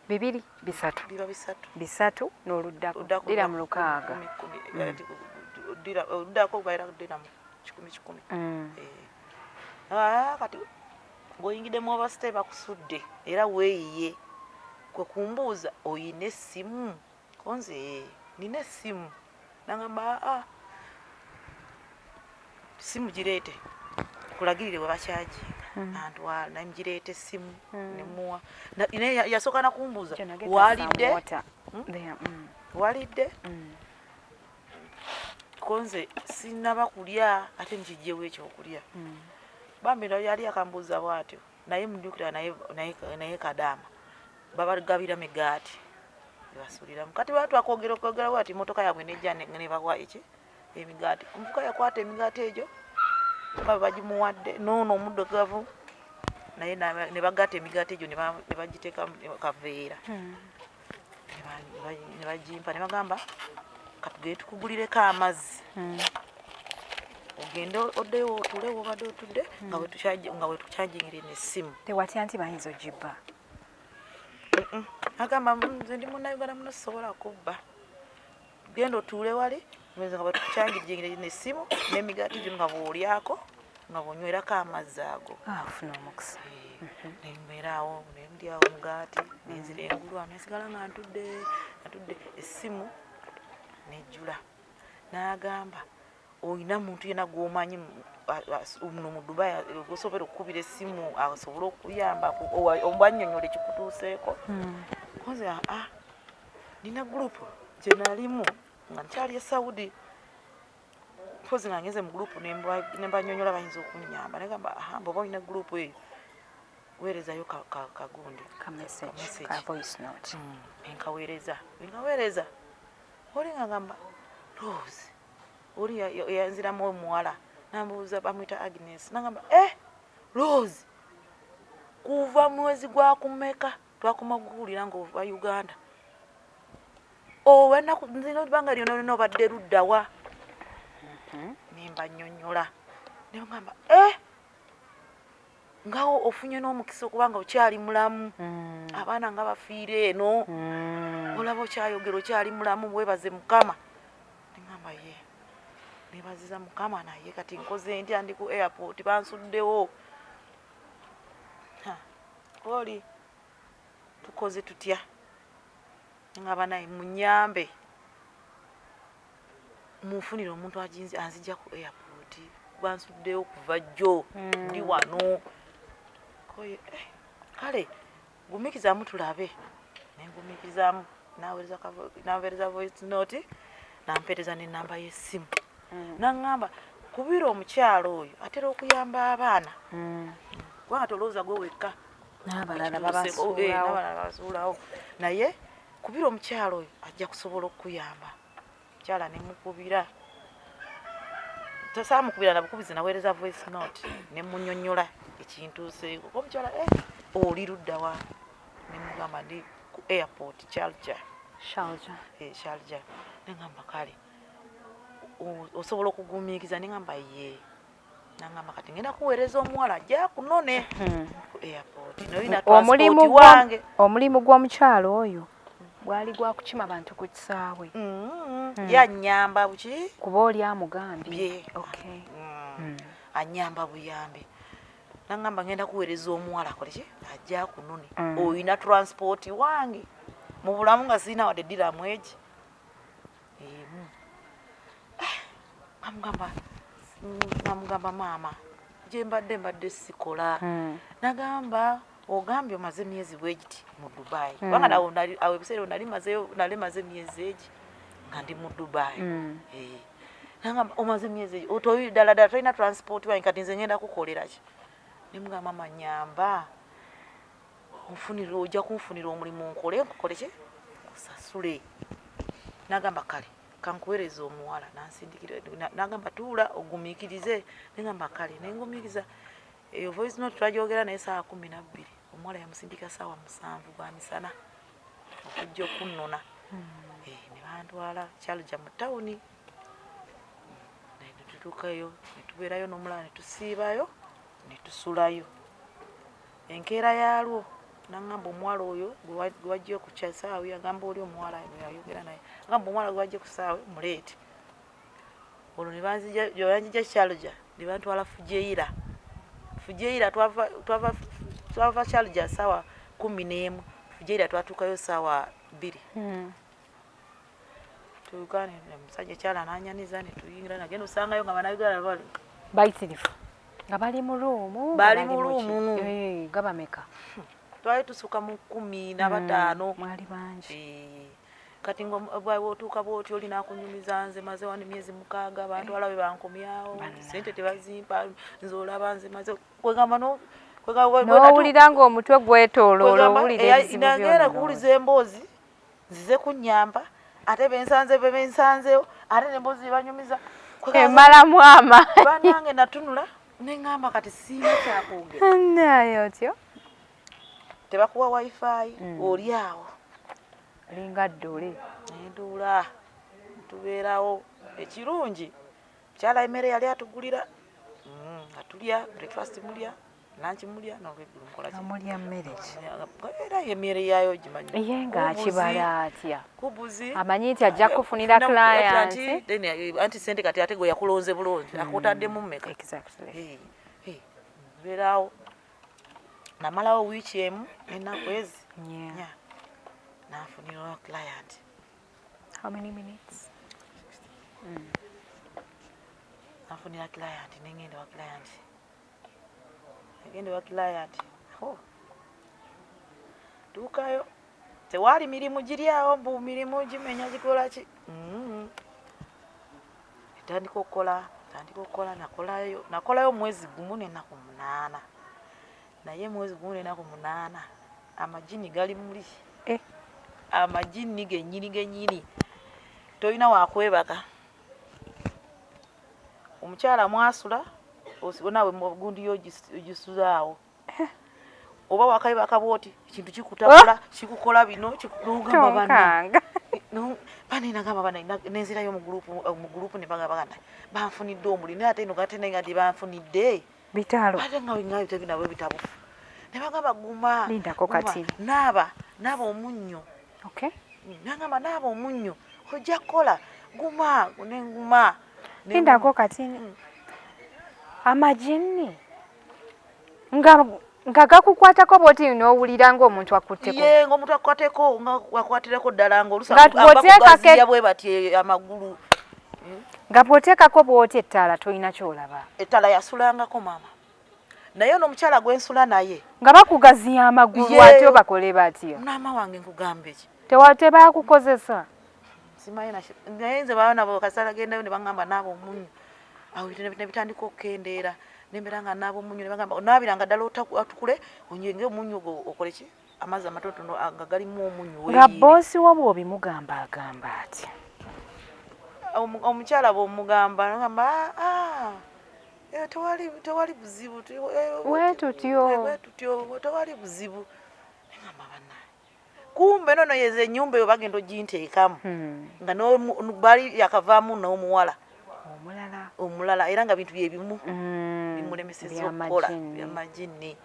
3 n'oluddako ddira mu 6 oluddako baera ddira mu 10 kati ng'oyingidde mu overstay bakusudde era weeyiye kwe kumbuuza oyina essimu konze nina essimu nagamba simu gireete kulagirire we bakyaginga antwala namugireeta essimu nemuwa yasooka nakumbuuza walidde konze sinaba kulya ate nkijjewo ekyokulya bambi yali akambuuza bwatyo naye mujjukira naye kadaama babagabira migaati basuuliramu kati batwakwogera ati motoka yaabwe nejja nebawa emigaati omuvuka yakwata emigaati egyo nga bagimuwadde noono omuddugavu naye ne bagatta emigaati egyo ne bagiteeka kaveera ne bagimpa ne bagamba katugende tukugulireko amazzi ogende oddeyo otule wobadde otudde nga wetukyajingire nessimu tewatya nti bayinza ogibba agamba nze ndi munnayuganda muno sisobola kubba genda otuule wali nga wetukyajingire nessimu n'emigaati gyo nga bw'olyako nga bw'onywerako amazzi ago afuna omukisa nembeeraawo nemdyawo omugaati nenzira engulu nesigala nga ntudde essimu nejjula n'agamba olina muntu yena gw'omanyi muno mu Dubai gosobola okukubira essimu asobole okuyamba obwannyonnyola ekikutuuseeko koze nina gurupu gye nalimu nga nkyali e Saudi mpozi nga ngeze mu gurupu nembanyonnyola bayinza okunnyamba negamba mboba olina gurupu eyo weerezayo kagundi enkaweereza oli nga gamba Rose oli yanziramu omuwala nambuuza bamwita Agnes nagamba Rose kuva mwezi gwa kumeka twakoma kuwulira ng'ova Uganda owenaku nzino banga lyona obadde luddawa nembanyonnyola negamba ngawo ofunye n'omukisa okubanga okyali mulamu abaana nga bafiire eno olaba okyayogera okyali mulamu webaze Mukama negamba nebaziza Mukama naye kati nkoze ntya ndi ku airport bansuddewo oli tukoze tutya ngaba naye munyambe mufunire omuntu anzijja ku airport bansuddewo kuva jjo ndi wano koye kale gumikizaamu tulabe nengumikirizamu naweereza voice note nampeereza n'ennamba y'essimu naŋŋamba kubira omukyalo oyo atera okuyamba abaana kubanga tolowooza gwe wekka n'abalala babasuulawo naye kubira omukyalo oyo ajja kusobola okuyamba mukyala nemukubira tosaamukubira nabukubizi naweereza voice note nemunyonnyola ekintuuseeko omukyala oli ludda wa nemugamba ndi ku airport Sharjah neŋŋamba kale osobola okugumiikiza neŋŋamba ye naŋŋamba kati ngenda kuweereza omuwala ajja kunone ku airport noyina transport wange omulimu gw'omukyalo oyo gwali gwa kukima bantu ku kisaawe yannyamba buki kuba oli amugambye annyamba buyambi naŋŋamba ngenda kuweereza omuwala koleki ajja kunone oyina transport wange mu bulamu nga sirina wadde ddiramu egi namugamba maama gye mbadde sikola nagamba ogambye omaze emyezi bwegiti mu Dubai kubanga awo ebiseera nali maze emyezi egi nga ndi mu Dubai nagamba omaze emyezi egi otoyi ddala tolina transport wange kati nze ngenda kukolera ki nemugamba mama nyamba ojja kunfunira omulimu nkole ki kusasule nagamba kale kankuweereza omuwala nansindikira nagamba tuula ogumiikirize negamba kale nengumiikiriza eyo voice note twagyogera naye saa 12 omuwala yamusindika saawa 7 gwa misana okujja okunnona ne bantwala Sharjah mu tawuni netutuukayo netubeerayo n'omulala netusiibayo netusulayo enkeera yaalwo naŋŋamba omuwala oyo gwe wajja ku Kisawe agamba oli omuwala ayogera naye agamba omuwala gwe wajja ku Kisawe muleete olwo nebanzija Sharjah ne bantwala Fujeira twava Sharjah saawa 11 Fujeira twatuukayo saawa 2 tuukane omusajja kyala n'anyaniza netuyingira nagenda osangayo nga banayogera bayitirifu nga bali mu ruumu gabameka twali tusuka mu 15 mwali bangi kati bwotuuka bwoti oli nakunyumiza nze maze wano emyezi 6 abantu alabe bankomyawo sente tebazimpa nze olaba nze maze kwegamba n'owulira ng'omutwe gwetooloola owulira ebizibu byonna kuwuliza emboozi zize kunnyamba ate bensanzeyo ate nemboozi banyumiza emalamu ama banange natunula neŋŋamba kati siina kyakwogera naye otyo tebakuwa wifi oli awo linga ddole nenduula tubeerawo ekirungi mukyala emmere yali atugulira nga tulya breakfast mulya lanchi mulya n'olweggulu mulya mmere era emmere yaayo gimanyi ye ng'akibala atya kubuzi amanyi nti ajja kufunira client anti sente kati ate gwe yakulonze bulungi akutaddemu mmeka beerawo namalawo wiiki emu ennaku ezi nafunirawo client. How many minutes? Nafunira client nengenda wa client. Ngenda wa client. Tukayo. Tewali mirimu giri awo mbu mirimu gimenya gikola ki? Tandika okukola nakolayo mwezi gumu n'ennaku 8. Naye mwezi gumu n'ennaku 8 amajjini gali muli. Amajjini gennyini toyina wakwebaka. Omukyala mwasula nawe mugundi yo gisuzaawo. Oba wakayibaka bwoti ekintu kikutabula kikukola bino kikugamba bana. No banina gamba bana nenzirayo mu group ne bagamba banfunidde omuli naye ate ino gatene ngati banfunidde bitalo ate ngawe tebina bwe bitabu ne bagamba guma lindako kati naba omunnyo. Okay. Nangamba naba omunnyo ojja kola guma nguma lindako kati amajjini nga gakukwatako bwoti n'owulira ng'omuntu akutteko. Ye ng'omuntu akukwateko nga wakwatireko ddala ng'olusa bwe bati amagulu. Nga bw'oteekako bwoti ettala tolina ky'olaba. Ettala yasulangako maama. naye ono omukyala gwensula naye nga bakugaziya amagulu ate bakole batya maama wange nkugambe ki tebakukozesa simanyi naye nze baana bo kasala gendayo ne baŋŋamba naabo omunyu awo ne bitandika okukendeera nembeera nga naabo omunyu ne bagamba onaabiranga ddala atukule onyenge omunyu ogwo okole ki amazzi amatonotono nga galimu omunyu nga boosi wo bw'obimugamba agamba atya omukyala bw'omugamba agamba tewali buzibu wetutyo tewali buzibu negamba bannaye kumbe nono yeze ennyumba eyo bagenda oginteekamu nga bali yakavaamu n'omuwala omulala era nga bintu byebimu bimulemeseza okukola byamajjini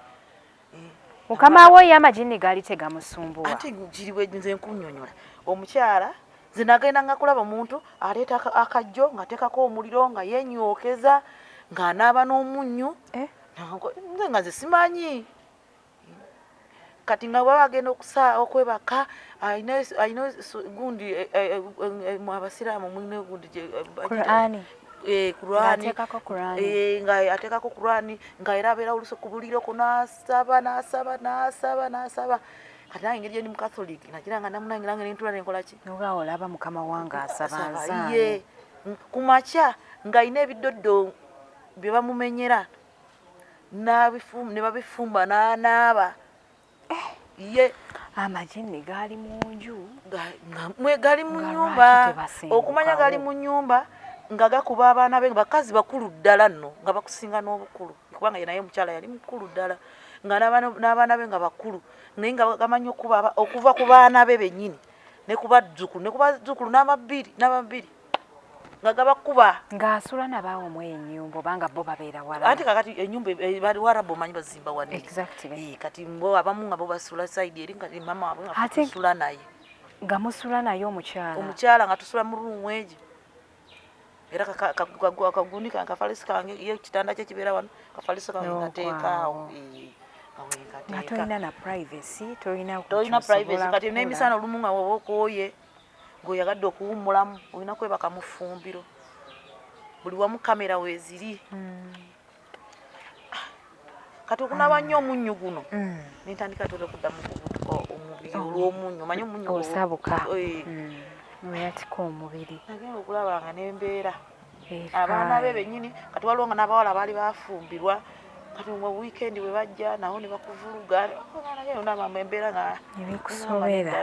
mukama we y'amajjini gaali tegamusumbuwa ate giriwe nze nkunnyonnyola omukyala nze nagenda nga kulaba omuntu aleeta akajjo ng'ateekako omuliro nga yenyookeza ng'anaaba n'omunnyu nze nga nze simanyi kati nga baba agenda okwebaka ayina gundi abasiraamu mulina gundi Kurani nga ateekako Kurani nga era abeera oluso ku buliroko n'asaba kati nange engeri gyendi mukatholiki nagira nga namunangirange nentula nenkola ki oba olaba mukama wange asaba ye ku makya ng'ayina ebiddoddo bye bamumenyera ne babifumba n'anaaba ye amajjini gaali mu nju gali mu nnyumba okumanya gali mu nnyumba nga gakuba abaana be bakazi bakulu ddala nno nga bakusinga n'obukulu kubanga naye omukyala yali mukulu ddala nga n'abaana be nga bakulu naye nga gamanyi okuva ku baana be bennyini ne ku bazzukulu n'ababiri nga gabakuba ng'asula nabaawo mu ennyumba obanga bo babeera wala ate kakati ennyumba bali Warabu omanyi bazimba wani kati mbo abamu nga bo basula sayidi eri kati mama wabwe nga tusula naye nga musula naye omukyala nga tusula mu ruumu egyo era akagundi kange kafalisi kange ye ekitanda kye kibeera wano kafalisi kange ngateekaawo nga tolina na privacy tolina privacy kati n'emisana olumu nga woba okooye ng'oyagadde okuwummulamu olina kwebaka mu ffumbiro buli wamu kamera weeziri kati okunaaba nnyo omunnyu guno nentandika tole kuddamu omubiri olw'omunnyu omanyi omunnyu osabuka oyatika omubiri nagenda okulaba nga nembeera abaana be bennyini kati waliwo nga n'abawala baali bafumbirwa kati mu wiikendi bwe bajja nawo ne bakuvuluga embeera nga ebikusobera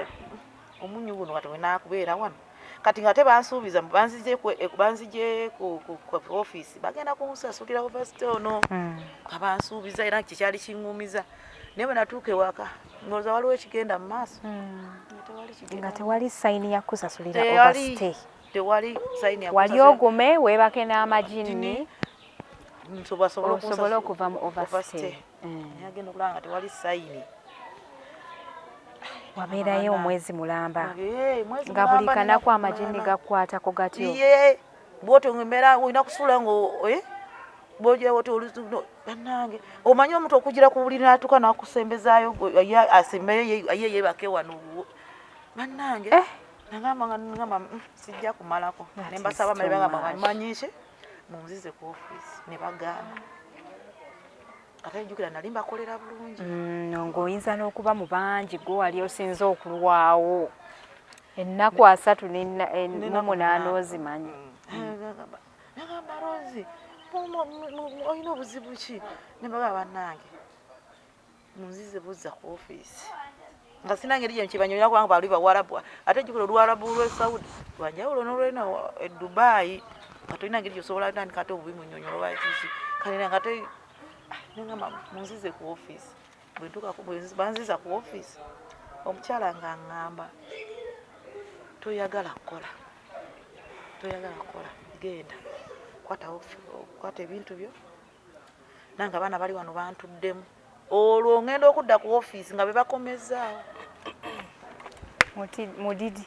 omunnyu guno kati wenaakubeera wano kati nga tebansuubiza banzije ku ofiisi bagenda kunsasulira ovasite ono nga bansuubiza era kyekyali kiŋŋumiza naye bwe natuuka ewaka ngooza waliwo ekigenda mu maaso nga tewali sayini ya kusasulira ovasite tewali sayini wali ogume weebake n'amajjini osobole okuva mu ovasite agenda okulaba nga tewali sayini wabeerayo omwezi mulamba nga buli kanaku amajjini gakwatako gatyo bwotyo embeera olina kusuula nga bwojjawo bannange omanyi omuntu okugira ku buli n'atuuka n'akusembezaayo asembeyo ye yebake wano bannange nagamba sijja kumalako ne mbasaba bagamba manyiki munzize ku ofiisi ne bagaana kati ejjukira nali mbakolera bulungi ng'oyinza n'okuba mu bangi gwe wali osinze okulwawo ennaku 38 ozimanyi nagamba Rozi olina obuzibu ki ne bagamba bannange munzize buzza ku ofiisi nga sina ngeri gye nkibanyolera kubanga bali Bawarabu ate ejjukira Oluwarabu lw'e Saudi lwanjawulo n'olwena e Dubai nga tolina ngeri gyosobola tandika ate obubi mu nnyonyo olwa kiki kalina nga te nengamba munzize ku ofiisi banziza ku ofiisi omukyala nga aŋŋamba toyagala kukola genda kwata ebintu byo nange abaana bali wano bantuddemu olwo ngenda okudda ku ofiisi nga be bakomezaawo mudidi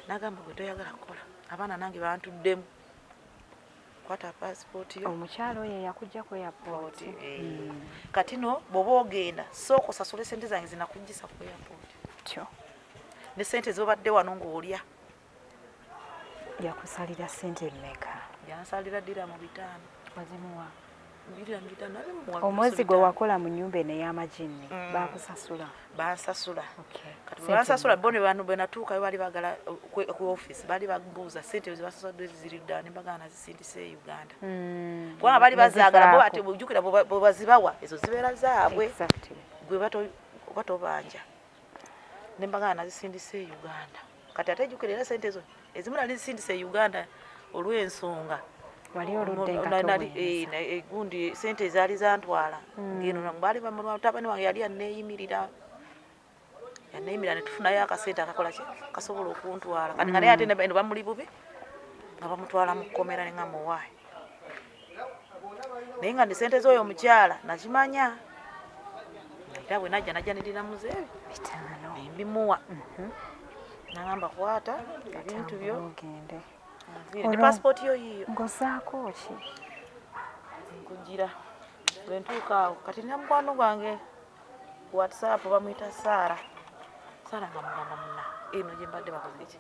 nagamba gwe toyagala kukola abaana nange bantuddemu kwata passport yo omukyalo oyo yakujja ku airport kati no bwoba ogenda sooka osasule sente zange zinakujjisa ku airport tyo ne sente zobadde wano ng'olya yakusalira sente mmeka yansalira ddira mu 5 wazimuwa omwezi gwe wakola mu nnyumba eno ey'Amajjini bakusasula? Bansasula. Kati Sente bansasula bone bantu bwe natuukayo baali bagala ku office baali babuuza ssente zebasasadde ziri dda ne mbagana nazisindise e Uganda. Kubanga baali bazaagala bo ati bujjukira bwe bazibawa ezo zibeera zaabwe gwe batobanja ne mbagana nazisindise e Uganda. Kati ate jjukira era ssente ezo ezimu nali zisindise e Uganda olw'ensonga wali oludde gundi sente ezaali zantwala ngeno baali bamutabani wange yali aneeyimirira ne tufunayo akasente akakola ki kasobola okuntwala kati nga naye ate eno bamuli bubi nga bamutwala mu kkomera ne nga muwaayi naye nga ndi sente z'oyo omukyala nakimanya era bwe najja nirira muzeebi 5 nembimuwa nagamba kwata ebintu byo ne passport yo yiyo ngozaako ki nkugira bwe ntuuka awo kati nina mukwano gwange WhatsApp bamuyita Sara nga mugamba muna eno gye mbadde bakoze ki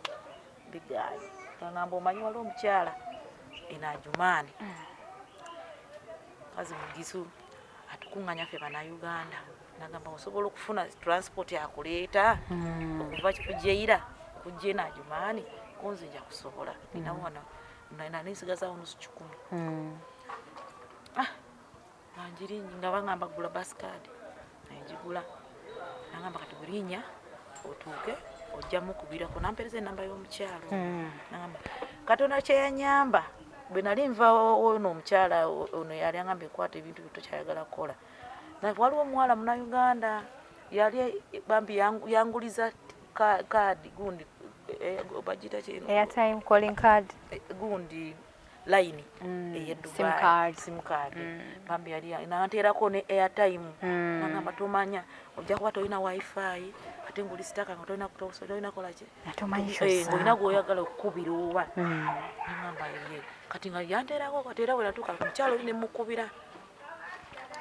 bigaayi ngamba omanyi waliwo omukyala eno Ajumaani kazi mugisu atukuŋŋanya ffe bannayuganda nagamba osobola okufuna transport akuleeta okuva kikujeira kujja eno Ajumaani konze nja kusobola ninawo wano nisigazawo nusu 10 anjirinyi nga bangamba gula basikadi nenjigula nagamba kati bulinya otuuke ojja mukubirako nampereza enamba y'omukyalo nagamba Katonda kyeyanyamba bwe nali nva ono omukyala ono yali angamba ekwata ebintu bitokyayagala kukola waliwo omuwala Munnayuganda yali bambi yanguliza kaadi gundi bajita kino airtime calling card gundi line Dubai sim card bambi yali nanterako ne airtime nagamba tomanya ojja kuba tolina wifi ate nguli sitaka nga tolina kola ki ngolina gwoyagala okukubira oba nagamba ye kati nga yanterako kati era bwe natuuka omukyalo oli ne mukubira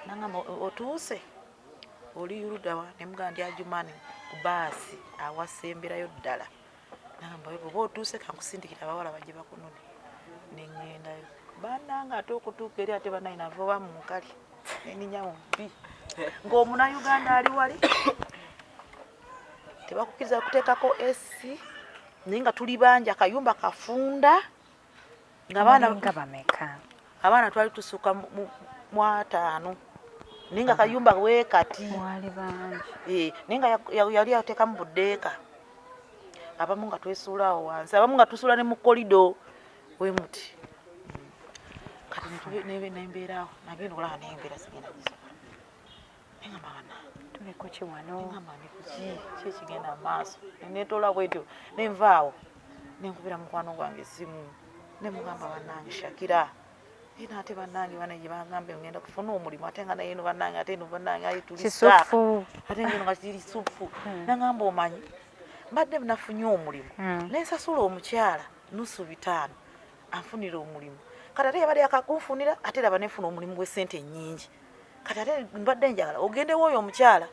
nagamba otuuse oli Yurudawa ne mugamba ndi Ajumaani ku baasi awasemberayo ddala nagamba bwe otuuse kankusindikira abawala bajje bakunone nengendayo bannanga ate okutuuka eri ate bannayi nava oba mu nkali eninya mubbi ng'Omunnayuganda ali wali tebakukiriza kuteekako esi naye nga tuli bangi akayumba kafunda abaana twali tusuka mu 5 naye nga kayumba weekati naye nga yali yateekamu buddeeka abamu nga twesuulaawo wansi abamu nga tusuula ne mu kolido we muti kati nembeeraawo nagenda okulaba nembeera sigenda gisobola nengamba bana tuleko ki wano nengamba ki ekigenda amaaso netoola bwetyo nenvaawo nenkubira mukwano gwange esimu nemugamba bannange Shakira era ate bannange bana gye bagambe ngenda kufuna omulimu ate nga naye eno bannange ate eno bannange ayi tuli kisufu ate ngeno nga kiri sufu nangamba omanyi mbadde nafunye omulimu nensasula omukyala nusu 5 anfunira omulimu kati ate yabadde yakakunfunira ate laba nefuna omulimu gw'essente nnyingi kati ate mbadde njagala ogendewo oyo omukyala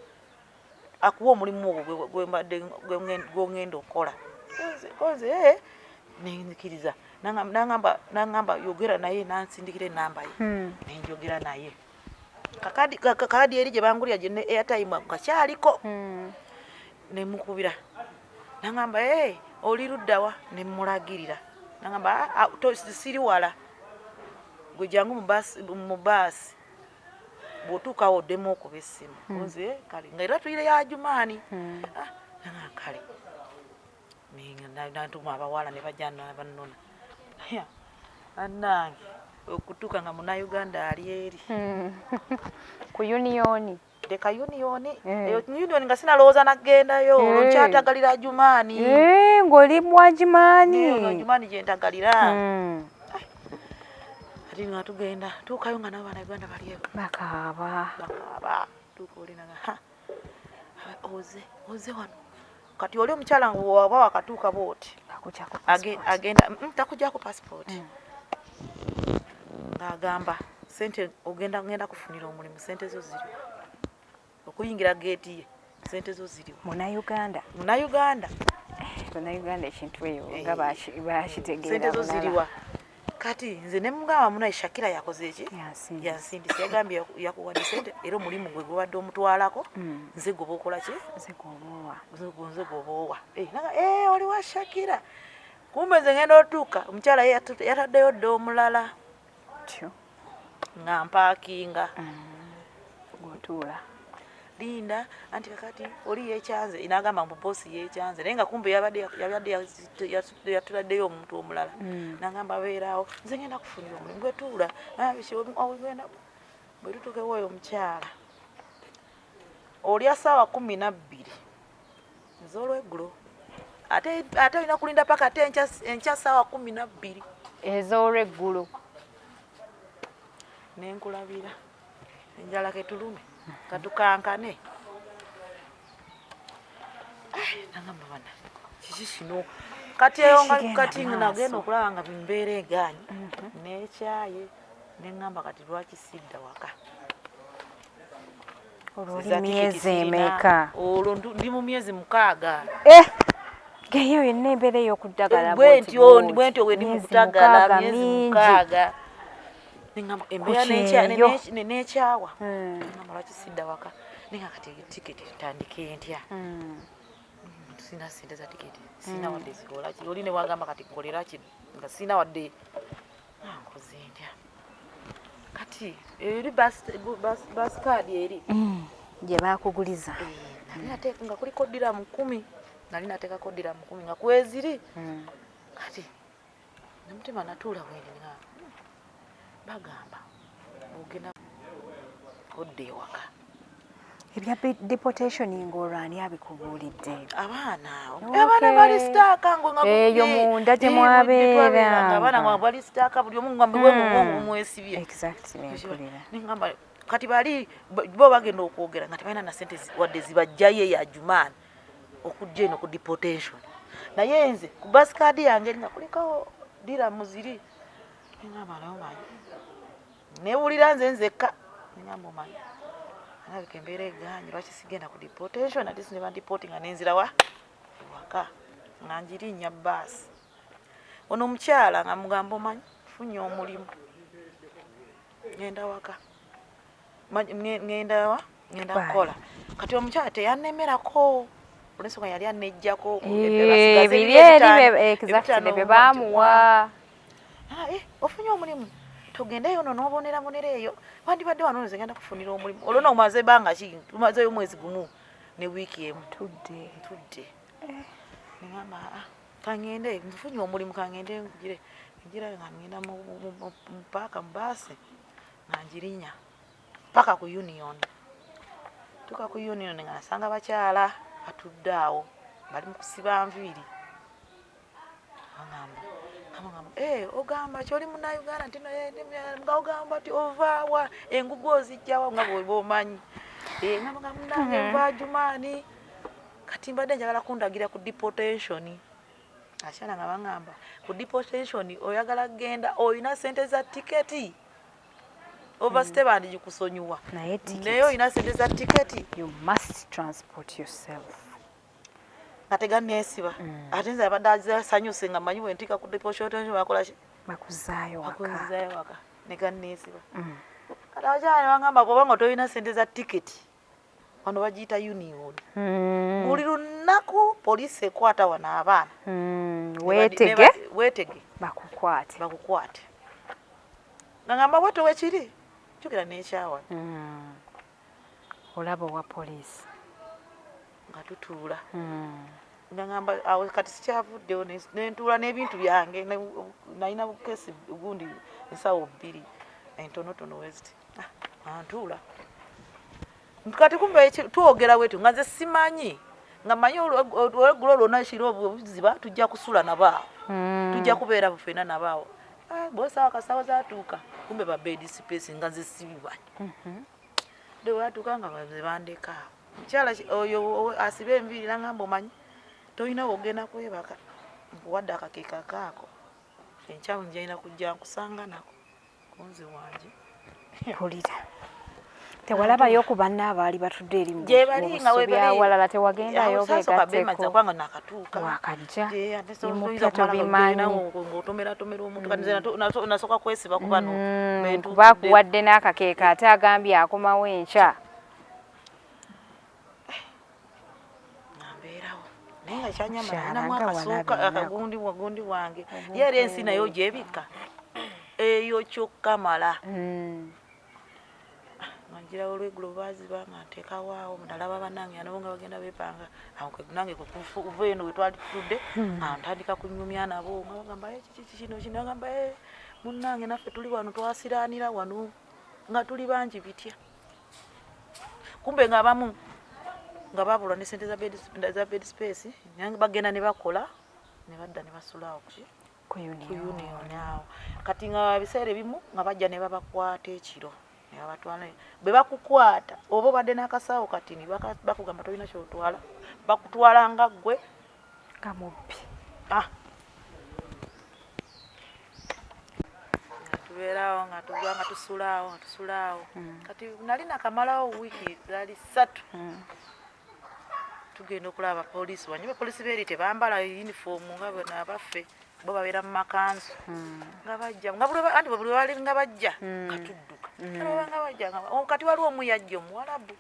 akuwa omulimu ogwo gw'ongenda okukola konze nenzikiriza nangamba yogera naye nansindikira enamba ye nenjogera naye kakadi eri gye bangulira gye ne airtime kakyaliko nemukubira nangamba oli luddawa nemulagirira nangamba siri wala gwe jangu mu baasi bw'otuukawo oddemu okuba essimu nze kale nga era tuyire ya Ajumaani kale natuma abawala ne bajja bannona annange okutuuka nga Munnayuganda ali eri ku unioni leka unioni eyo unioni nga sinalowooza nagendayo olwokyatagalira Ajumaani ng'oli mu Ajumaani gye ntagalira ati nga tugenda tuukayo nga nabo Bannayuganda bali bakaaba tuuka olinaga oze wano kati oli omukyala waba wakatuuka booti agenda takujjako passport ng'agamba sente ngenda kufunira omulimu sente zo ziri okuyingira geeti ye sente zo ziriwo Munnayuganda Munnayuganda ekintu eyo nga bakitegeera sente zo ziriwa kati nze ne mugamba munaye Shakira yakoze eki yansindise yagambye yakuwadde sente era omulimu gwe gubadde omutwalako nze gwe okola ki nze gwoba oli wa Shakira kumbe nze ngenda otuuka omukyala yataddeyo dde omulala nga mpaakinga gwotuula linda anti kakati oli yekyanze inagamba mbu bosi yekyanze naye nga kumbe yabadde yatuladdeyo omuntu omulala nagamba beeraawo nze ngenda kufunira omulimu gwetuula bwe tutuukewo oyo omukyala olya ssaawa 12 ez'olweggulo ate olina kulinda paka ate enkya ssaawa 12 ez'olweggulo nenkulabira enjala ketulume katukankane nagamba bana kiki kino kati eyo kati nagenda okulaba nga bimbeera egaanyi nekyaye neŋŋamba kati lwaki sidda waka olwo oli myezi emeka olwo ndi mu myezi 6 geyo yonna embeera ey'okuddagala bwentyo bwe ndi mu kutagala myezi 6 neŋŋamba embeera nekyawa neŋŋamba lwaki sidda waka nenga kati tiketi tandike ntya sina sente za tiketi sina wadde zikola ki oli ne wagamba kati nkolera ki nga sina wadde nkoze ntya kati eri bus card eri gye baakuguliza nali nateeka nga kuliko ddiramu 10 nali nateekako ddiramu 10 nga kweziri kati nemutima natuula bwendi nga bagamba ogenda odde ewaka ebya deportation ng'olwani abikubuulidde abaana bali sitaaka eyo munda gye mwabeera abaana nga bali sitaaka buli omu nga mbwe mwesibye nengamba kati bali bo bagenda okwogera nga tebalina na sente wadde zibajjayo eya Jumaani okujja eno ku deportation naye nze ku basikadi yange nga kuliko diramu ziri nengamba nayo manyi newulira nze nzekka nengamba omanyi alabika embeera egaanyi lwaki sigenda ku deportation ate sineba dipoti nga nenzira waka nga njirinnya baasi ono omukyala nga mugamba omanyi funye omulimu ngenda waka ngenda kukola kati omukyala teyannemerako olwensonga yali anejjako bye baamuwa ofunye omulimu togendeyo no n'obonera eyo wandibadde wano nze ngenda kufunira omulimu olwo noomaze ebbanga ki tumazeyo mwezi gumu ne wiiki emu ntudde neŋamba kangende nfunye omulimu kangende ngira nga ngenda mu paaka mu baasi nga njirinya paka ku union tuka ku union nga nasanga bakyala batudde awo bali mu kusiba nviiri ogamba kyoli munnayuganda nti nga ogamba ti ovaawa engugu ozijjawa nga bwomanyi nga munnange nva Jumaani kati mbadde njagala kundagira ku deportation akyala nga baŋŋamba ku deportation oyagala kgenda oyina sente za tiketi overstay bandi gikusonyiwa naye oyina sente za tiketi you must transport yourself nga teganneesiba ate nze abadde asanyuse nga manyi bwentika ku deportation bakola ki bakuzaayo waka neganneesiba kati abakyala baŋŋamba kubanga tolina sente za tiketi wano bagiyita union buli lunaku poliisi ekwata wano abaana weetege bakukwate nga ngamba bwe towekiri jukira n'ekyawa olaba owa poliisi nga tutuula nga ngamba awo kati sikyavuddewo nentuula n'ebintu byange nalina bukesi gundi ensawo 2 entonotono weziti antuula kati kumbe twogera bwetu nga nze simanyi nga manyi olweggulo lwonna kiro obuziba tujja kusula nabaawo tujja kubeera bufena nabaawo bosaawa kasawo zatuuka kumbe babedi space nga nze sibimanyi dewatuuka nga bandeka mukyala oyo asibe enviiri nangamba omanyi tolina wogenda kwebaka nkuwadde akakeeka kaako enkyamu njalina kujja nkusanga nako kunze wange pulira tewalabayo ku banna abaali batudde eri mu gye bali nga we bali awalala tewagendayo beegatteko kwanga nakatuuka wakajja mupya tobimanyi ng'otomera omuntu kati nasooka kwesiba ku bano bakuwadde n'akakeeka ate agambye akomawo enkya nambeerawo naye nga kyanyama nalinamu akasuuka akagundi wange ye era ensi nayo gyebikka eyo kyokka mala ngira olweggulo baaziba nga nteekawaawo ndalaba bannange nabo nga bagenda beepanga awo nange kuva eno wetwali tutudde ntandika kunyumya nabo nga bagamba kino agamba munnange naffe tuli wano twasiraanira wano nga tuli bangi bitya kumbe nga abamu nga babulwa ne sente za bed space nange bagenda ne bakola ne badda ne basulawo ku union awo kati nga biseera ebimu nga bajja ne babakwata ekiro abatwala bwe bakukwata oba obadde n'akasaawo kati ni bakugamba tolina kyotwala bakutwala nga ggwe kamubbi tubeerawo nga tusulaawo kati nali nakamalawo wiiki zali 3 tugenda okulaba abapoliisi wanye abapoliisi beeri tebambala yunifoomu nga bwe nabaffe bo babeera mu makanzu nga bajja nga buli bali nga bajja nga tudduka nga bajja kati waliwo omu yajja Omuwarabu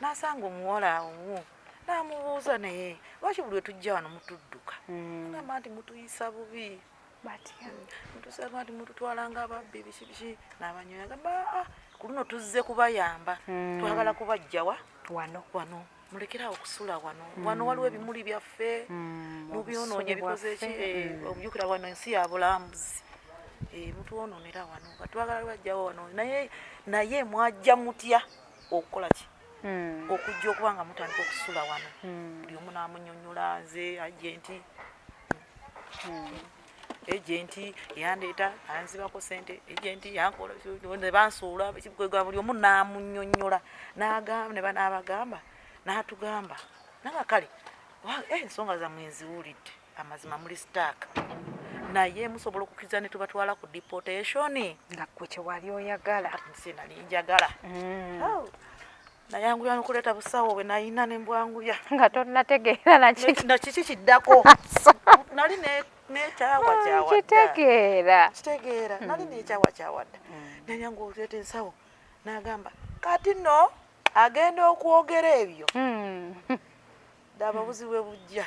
n'asanga omuwala omu n'amubuuza naye lwaki buli we tujja wano mutudduka ngamba nti mutuyisa bubi mutusaba nti mututwala nga ababbi biki n'abanyoya agamba ku luno tuzze kubayamba twagala kubajjawa wano mulekerawo okusula wano waliwo ebimuli byaffe mubyonoonye bikoze ki obujjukira wano ensi ya bulambuzi mutwononera wano katwagala bajjawo wano naye mwajja mutya okukola ki okujja okuba nga mutandika okusula wano buli omu n'amunyonnyola nze agenti yandeeta anzibako sente agenti yankola ne bansuula buli omu n'amunyonnyola n'abagamba n'atugamba nanga kale ensonga zammwe nziwulidde amazima muli sitaaka naye musobola okukkiriza ne tubatwala ku deportation nga ggwe kyewali oyagala nsi nali njagala nayanguya n'okuleeta busawo bwe nayina ne mbwanguya nga tonategeera nakiki kiddako nali nekyawa kitegeera nali nekyawa kyawadda nayangu okuleeta ensawo n'agamba kati nno agenda okwogera ebyo daba buzibu bujja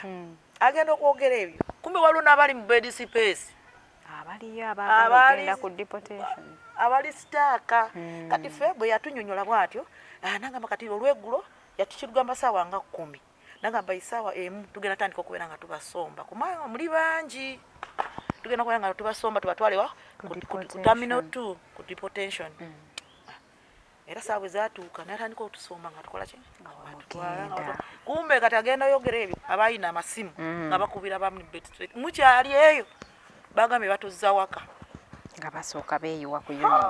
agenda okwogera ebyo kumbe waliwo n'abali mu bed space abaliyo abagenda ku deportation abali sitaaka kati ffe bwe yatunyonyola bw'atyo nagamba kati olweggulo yatukirugamba saawa nga 10 nagamba isaawa emu tugenda tandika okubeera nga tubasomba kumanga muli bangi tugenda kubeera nga tubasomba tubatwalewa ku terminal 2 ku deportation era saawa ezatuuka natandika otusomba nga tukola ki kumbe kati agenda oyogera ebyo abayina amasimu nga bakubira bamu mukyali eyo bagambye batuzza waka nga basooka beeyiwa ku union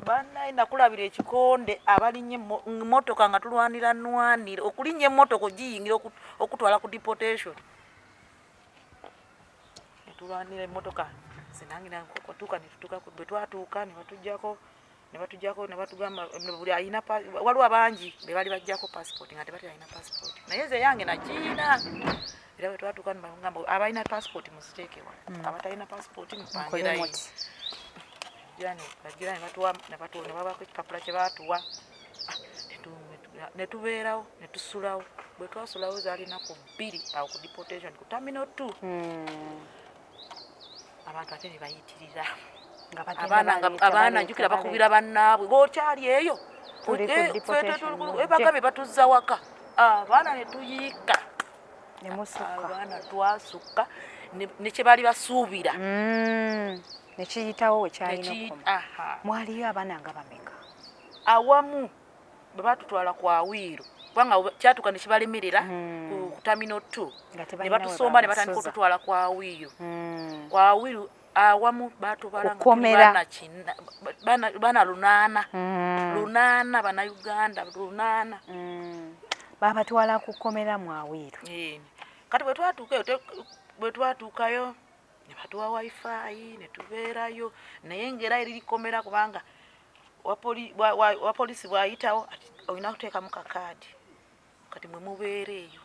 bannaye nakulabira ekikonde abalinnye emmotoka nga tulwanira okulinnya emmotoka ogiyingira okutwala ku deportation netulwanira emmotoka zinangira kwatuuka netutuuka bwe twatuuka ne batujjako ne batugamba buli ayina waliwo abangi be bali bajjako passport nga tebali alina passport naye nze yange nagiina era bwe twatuuka nebagamba abalina passport muziteekewa abatalina passport mupangirayo bagira ne babako ekipapula kye baatuwa ne tubeerawo ne tusulawo bwe twasulawo zaalina ku 2 awo ku deportation ku terminal 2 abantu ate ne bayitirira abaana njukira bakubira bannaabwe ng'okyali eyo bagambye batuzza waka abaana ne tuyiika abaana twasukka nekye baali basuubira nekiyitawo wekyalina mwaliyo abaana nga bameka awamu bwe batutwala ku Awiiro kubanga kyatuuka ne kibalemerera ku terminal 2 ne batusomba ne batandika okututwala ku Awiiro ku Awiiro awamu batubala bana 8 bana Uganda 8 babatwala kukomera mu Awiiro kati bwe twatuukayo ne batuwa wifi ne tubeerayo naye ngera eririkomera kubanga wapoliisi bwayitawo olina kuteekamu kakaadi kati mwe mubeera eyo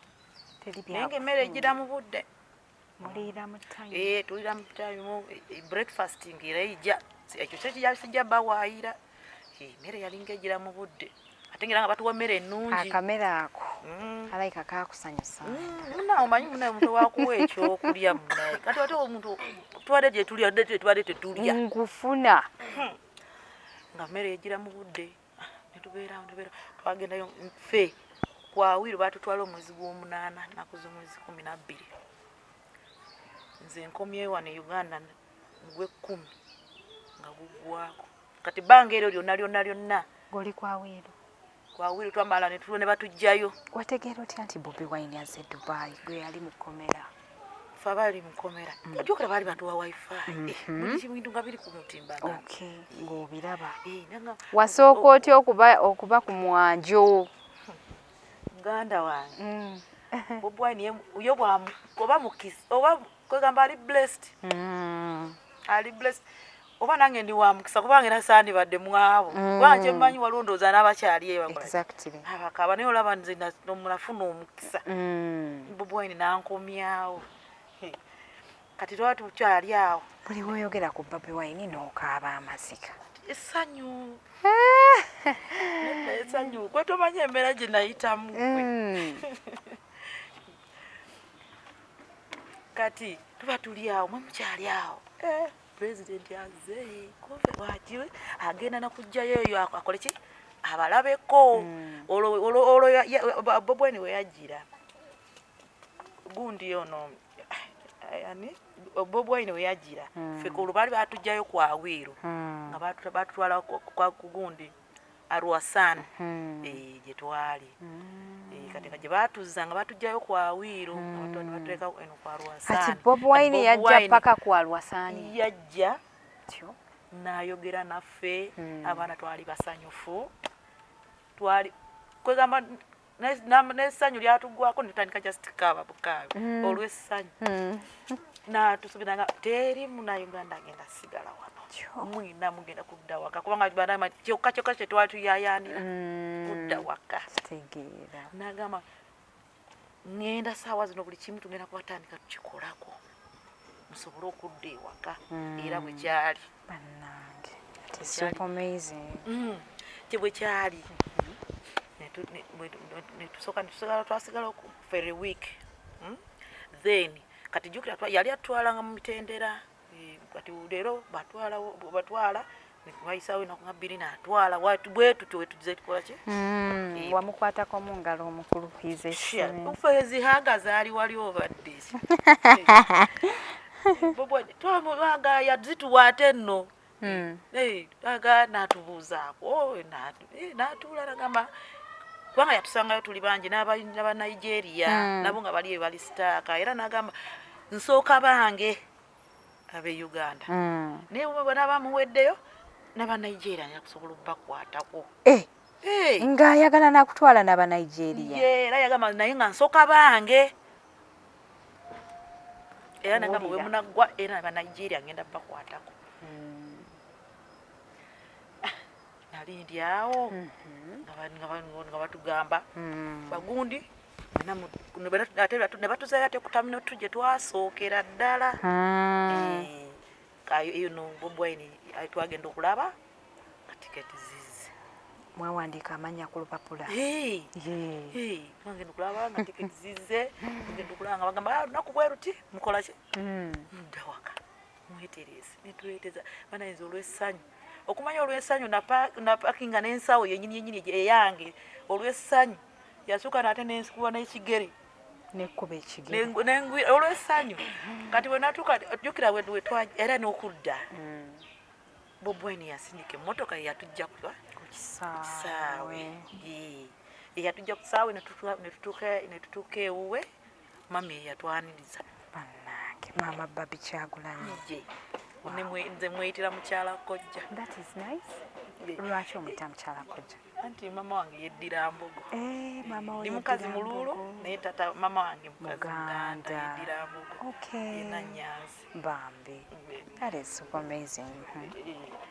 teri naye ng'emmere egira mu budde muliira mu time tulira mu time breakfast ng'era ijja ekyo sijja bawaayira emmere yalinga egira mu budde ate ngera nga batuwa emmere ennungi akamere ako alayika kakusanyusa munawe omanyi munawe omuntu wakuwa ekyokulya munaye kati ate omuntu tubadde gye tulya tubadde tetulya nkufuna nga mmere egira mu budde netubeerawo twagendayo ffe kwawiru batutwala omwezi gw'omunaana naku z'omwezi 12 nze nkomyewo wano e Uganda mu gw'ekkumi nga guggwako kati bbanga eryo lyonna goli kwawiru twamala ne batujjayo wategeera otya nti Bobiwine azze Dubai gwe yali mu kkomera ffe abaali mu kkomera ojjukira baali batuwa wifi buli bintu nga biri ku mutimbagano ng'obiraba wasooka otya okuba ku mwanjo muganda wange Bobiwine yo oba mukisi oba kwegamba ali blessed oba nange ndi wa mukisa kubanga nasaani badde mwabo kubanga kyemmanyi waliwo ndowooza n'abakyali abakaba naye olaba nze nafuna omukisa Bobiwine nankomyawo kati twaba tukyali awo buli weeyogera ku Bobiwine n'okaaba amazika essanyu gwe tomanyi embeera gye nayitamu kati tuba tuli awo mwe mukyali awo pulezidenti azze kove wati agenda nakugjayo eyo akole ki abalabeko olwo Bobiwine we yajjira gundi ono yani Bobiwine we yajjira ffe ku lubaali batujjayo kwawiru nga batutwala ku gundi Arwasan gye twali kati nga gye batuzza nga batujjayo kwawiru batuleka eno kwa Arwasan kati Bobiwine yajja paka ku Arwasan yajja n'ayogera naffe abaana twali basanyufu twali kwegamba n'essanyu lyatugwako netandika just kaaba bukaabi olw'essanyu n'atusubiranga teri munnayuganda agenda sigala wano mwina mugenda kudda waka kubanga banama kyokka kye twali tuyayaanira kudda waka n'agamba ngenda saawa zino buli kimu tugenda kubatandika tukikolako musobole okudda ewaka era bwe kyali bannange so amazing kye bwe kyali twasigala for a week then kati jukira yali atwalanga mu mitendera kati leero batwala wayisawo enaku nga 2 n'atwala bwe tutyo wetugize tukola ki wamukwatako mu ngalo omukulu ffe ezihaga zaali wali obadde twamwaga yazituwa ate nno aga n'atubuuzaako n'atuula nagamba kubanga yatusangayo tuli bangi n'Abanigeria nabo nga bali bali sitaaka era n'agamba nsooka bange ab'e Uganda naye bona bamuweddeyo n'Abanigeria nja kusobola okubakwatako ng'ayagala n'akutwala n'Abanigeria era yagamba naye nga nsooka bange era nagamba bwe munaggwa era n'Abanigeria ngenda bakwatako nali ndi awo nga batugamba bagundi ne batuzayo ate ku terminal tujje twasookera ddala eyo no Bobiwine twagenda okulaba nga tiketi zizze mwawandiika amannya ku lupapula twagenda okulaba nga tiketi zizze ngenda okulaba nga bagamba lunaku bwe ruti mukola ki mudda waka mwetereze netuleeteza banayinza olw'essanyu okumanya olw'essanyu napakinga n'ensawo yennyini eyange olw'essanyu yasukka n'ate n'ensikuba n'ekigere nekkuba ekigere olw'essanyu kati bwe natuuka jjukira era n'okudda Bobiwine yasindika emmotoka yeyatujja ku Kisaawe yeyatujja ku Kisaawe netutuuka ewuwe mami yeyatwaniriza bannange maama Babi Kyagulanyi nze mweyitira mukyala kojja lwaki omuyita mukyala kojja anti mama wange yeddira mbogo mama ndi mukazi mululo naye tata mama wange mukazi Muganda yeddira mbogo yena Nyanzi bambi. That is super amazing.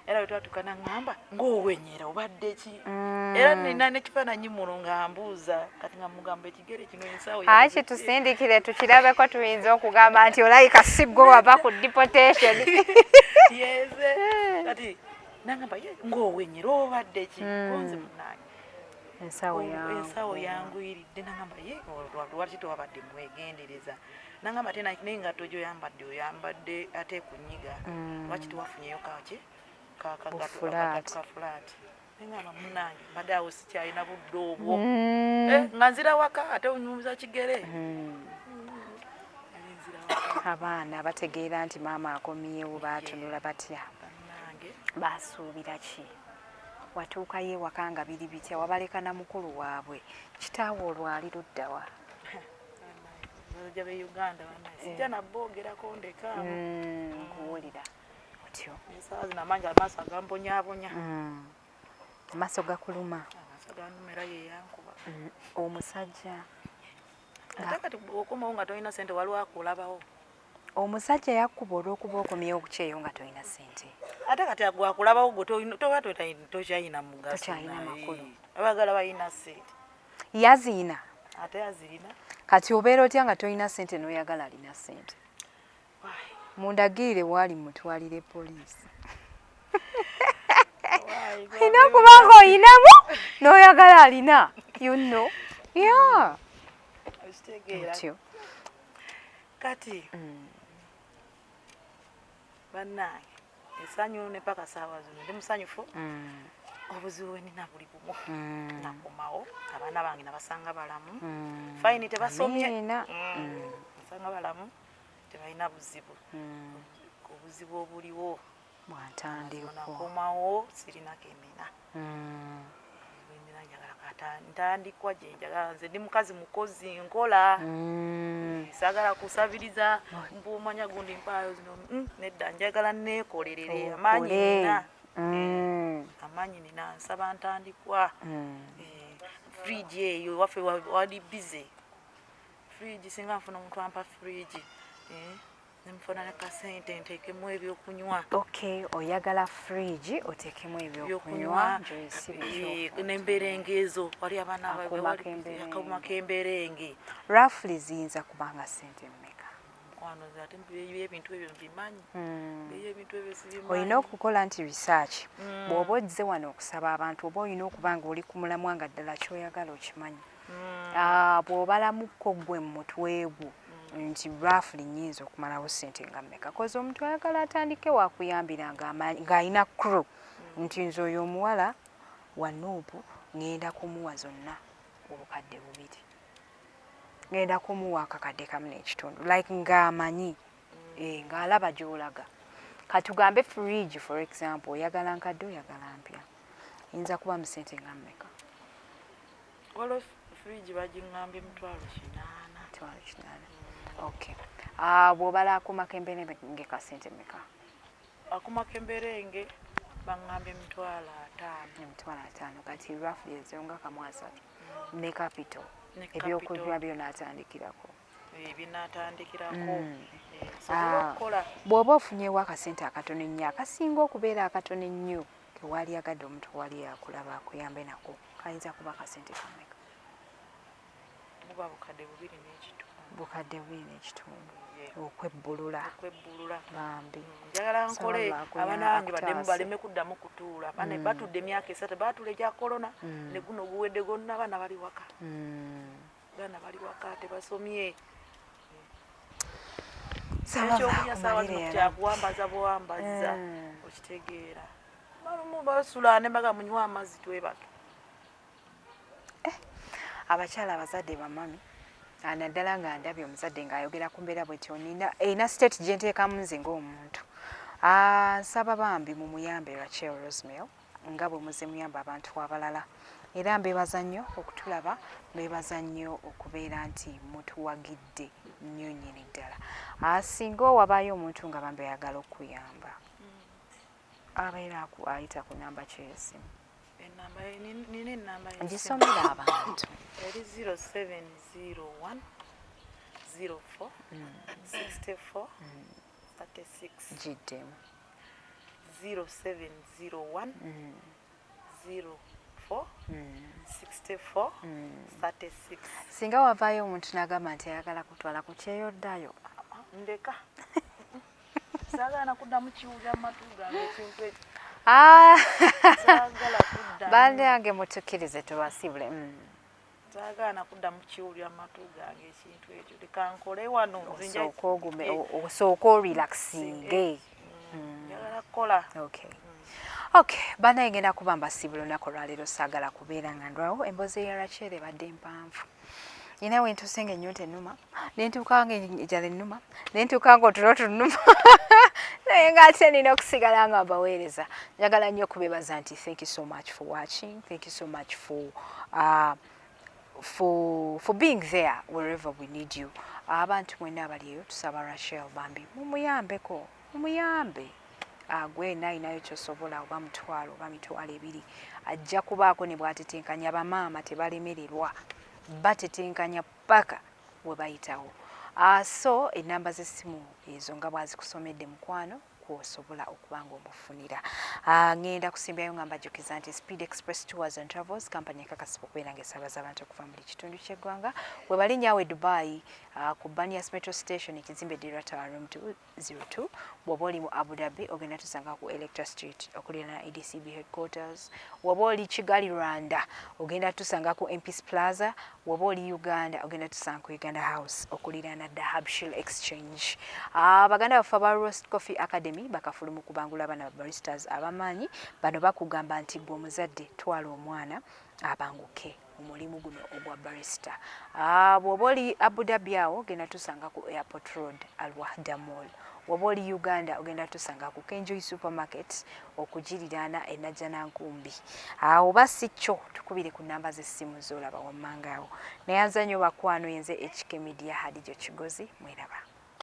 Era wetwatukana ngamba ng'owenyera obadde ki era nina n'ekifaananyi muno nga mbuuza kati nga mugamba ekigere kino ensawo kitusindikire tukirabeko tuyinza okugamba nti olayika siggo wava ku deportation. yeze kati nangamba ng'owenyera obadde ki konze munange ensawo yanguyiridde nangamba lwaki tewabadde mwegendereza nangamba ate n'engatto gy'oyambadde oyambadde ate kunyiga lwaki tewafunyeyo kafulaati nengamba munange mbadde awo sikyalina budde obwo nga nzira waka ate onyumiza kigere abaana bategeera nti maama akomyewo baatunula batya baasuubira ki watuukayo ewaka nga biri bitya wabaleka na mukulu waabwe kitaawe olwali luddawa jabe Uganda sijja naboogerako ndekaamu nkuwulira otyo esaazi namanja amaaso agambonyaabonya amaaso gakuluma amaaso ganumera yeyankuba omusajja ate kati okomawo nga tolina ssente waliwo akulabawo omusajja yakkuba olw'okuba okomyewo okukyeyo nga tolina ssente ate kati agwakulabawo gwe toba tokyayina mugaso tokyayina makulu abagala balina ssente yaziina ate yazirina kati obeera otya nga tolina ssente n'oyagala alina ssente mundagirire waali mutwalire poliisi olina okuba nga oyinamu n'oyagala alina otyo kati bannange essanyu ne paka saawa zino ndi musanyufu obuzibu bwe nina buli bumu nakomawo abaana bange nabasanga balamu fayini tebasomye basanga balamu tebalina buzibu obuzibu obuliwo nakomawo sirina kemena njagala ntandikwa gye njagala nze ndi mukazi mukozi nkola saagala kusabiriza mbuumanya gundi mpaayo zino nedda njagala neekolerere amaanyi nina amaanyi nina nsaba ntandikwa fridge eyo waffe wali bize fridge singa nfuna omuntu ampa fridge nemufuna nekasente nteekemu ebyokunywa oyagala fridge oteekemu ebyokunywa nemberenge ezo wali abaana akomakemberenge roughly ziyinza kubanga sente mmeka ate ebintu ebyo mbimanyi ebintu ebyo sibimanyi olina okukola nti research bw'oba ozze wano okusaba abantu oba olina okuba nga oli ku mulamwa nga ddala kyoyagala okimanyi bw'obalamukko gwe mu mutwe gwo nti roughly nyinza okumalawo ssente nga mmeka kozi omuntu ayagala atandike wakuyambira ng'alina crew nti nze oyo omuwala wa Nuupu ngenda kumuwa zonna obukadde 2 ngenda kumuwa akakadde kamu n'ekitundu like ng'amanyi ng'alaba gy'olaga katugambe fridge for example oyagala nkadde oyagala mpya yinza kuba mu ssente nga mmeka waliwo fridge bagingambye 8,000 bw'obala akumakemberenge ka ssente mmeka akumakemberenge bangambye 5,000 kati roughly ezo nga kamu 3 ne capital ebyokunywa byo n'atandikirako bw'oba ofunyewo akasente akatono ennyo akasinga okubeera akatono ennyo kewaali agadde omuntu wali akulaba akuyambe nako kayinza kuba akasente kameka bukadde 2 n'ekitundu okwebbulula bambi njagala nkole abaana bange baddemu baleme kuddamu kutuula bane batudde emyaka 3 baatula ekya korona ne guno guwedde gonna abaana bali waka tebasomye ekyokulya saawa zino kyakuwambaza buwambaza okitegeera balumu basula ne baga munywa amazzi twebaka abakyala abazadde bamami naddala nga ndabye omuzadde ng'ayogera ku mbeera bwetyo erina state gye nteekamu nze ng'omuntu nsaba bambi mu muyambe Rachel Rosemel nga bwe muze muyamba abantu abalala era mbeebaza nnyo okutulaba mbeebaza nnyo okubeera nti mutuwagidde nnyo nnyini ddala singa owabaayo omuntu nga bambi ayagala okuyamba abeera ayita ku namba ky'esimu namba nini namba ngisomera abantu eri 0701 04 64 36 jiddemu 0701 04 64 36 singa wavaayo omuntu n'agamba nti ayagala kutwala ku kyeyoddayo ndeka saagala nakuddamu kiwulira matu gange ekintu ekyo saagala kuddamu bandange mutukkirize tubasibule saagala nakuddamu kiwulira matu gange ekintu ekyo leka nkole wano osooka orelaxinge njagala kukola okay banaye ngenda kuba mbasibula olunaku olwaleero saagala kubeera nga ndwawo emboozi ya Rachel ebadde mpanvu inawe ntuuse nga ennyonta ennuma nentuuka nga enjala ennuma nentuuka nga otulo tunnuma naye ng'ate nina okusigala nga mbaweereza njagala nnyo okubeebaza nti thank you so much for watching, thank you so much for being there wherever we need you. Abantu mwenna abali eyo tusaba Rachel bambi mumuyambeko mumuyambe gwe nayo kyosobola oba mutwalo oba mitwalo ebiri ajja kubaako ne bwatetenkanya bamaama tebalemererwa batetenkanya paka we bayitawo so enamba z'essimu ezo nga bwazikusomedde mukwano kwosobola okuba ng'omufunira ngenda kusimbyayo nga mbajjukiza nti Speed Express Tours and Travels kampani ekakasiba okubeera ng'esaabaza abantu okuva mu buli kitundu ky'eggwanga we bali nyawe Dubai ku Banias Metro Station ekizimbe Dira Tower Room 202 bw'oba oli mu Abu Dhabi ogenda tusanga ku Electra Street okuliraana ADCB Headquarters bw'oba oli Kigali Rwanda ogenda tusanga ku MP's Plaza bw'oba oli Uganda ogenda tusanga ku Uganda House okuliraana Dahabshiil Exchange baganda baffe aba Roast Coffee Academy bakafulumu kubangula abaana baristas abamanyi bano bakugamba nti gwe omuzadde twala omwana abanguke omulimu guno ogwa barista bw'oba oli Abu Dhabi awo ogenda tusanga ku Airport Road Al Wahda Mall bw'oba oli Uganda ogenda tusanga ku Kenjoy Supermarket okugiriraana enajjanankumbi oba si kyo tukubire ku namba z'essimu z'olaba wammanga awo naye nza nnyo bakwano yenze HK Media Hadijo Kigozi mweraba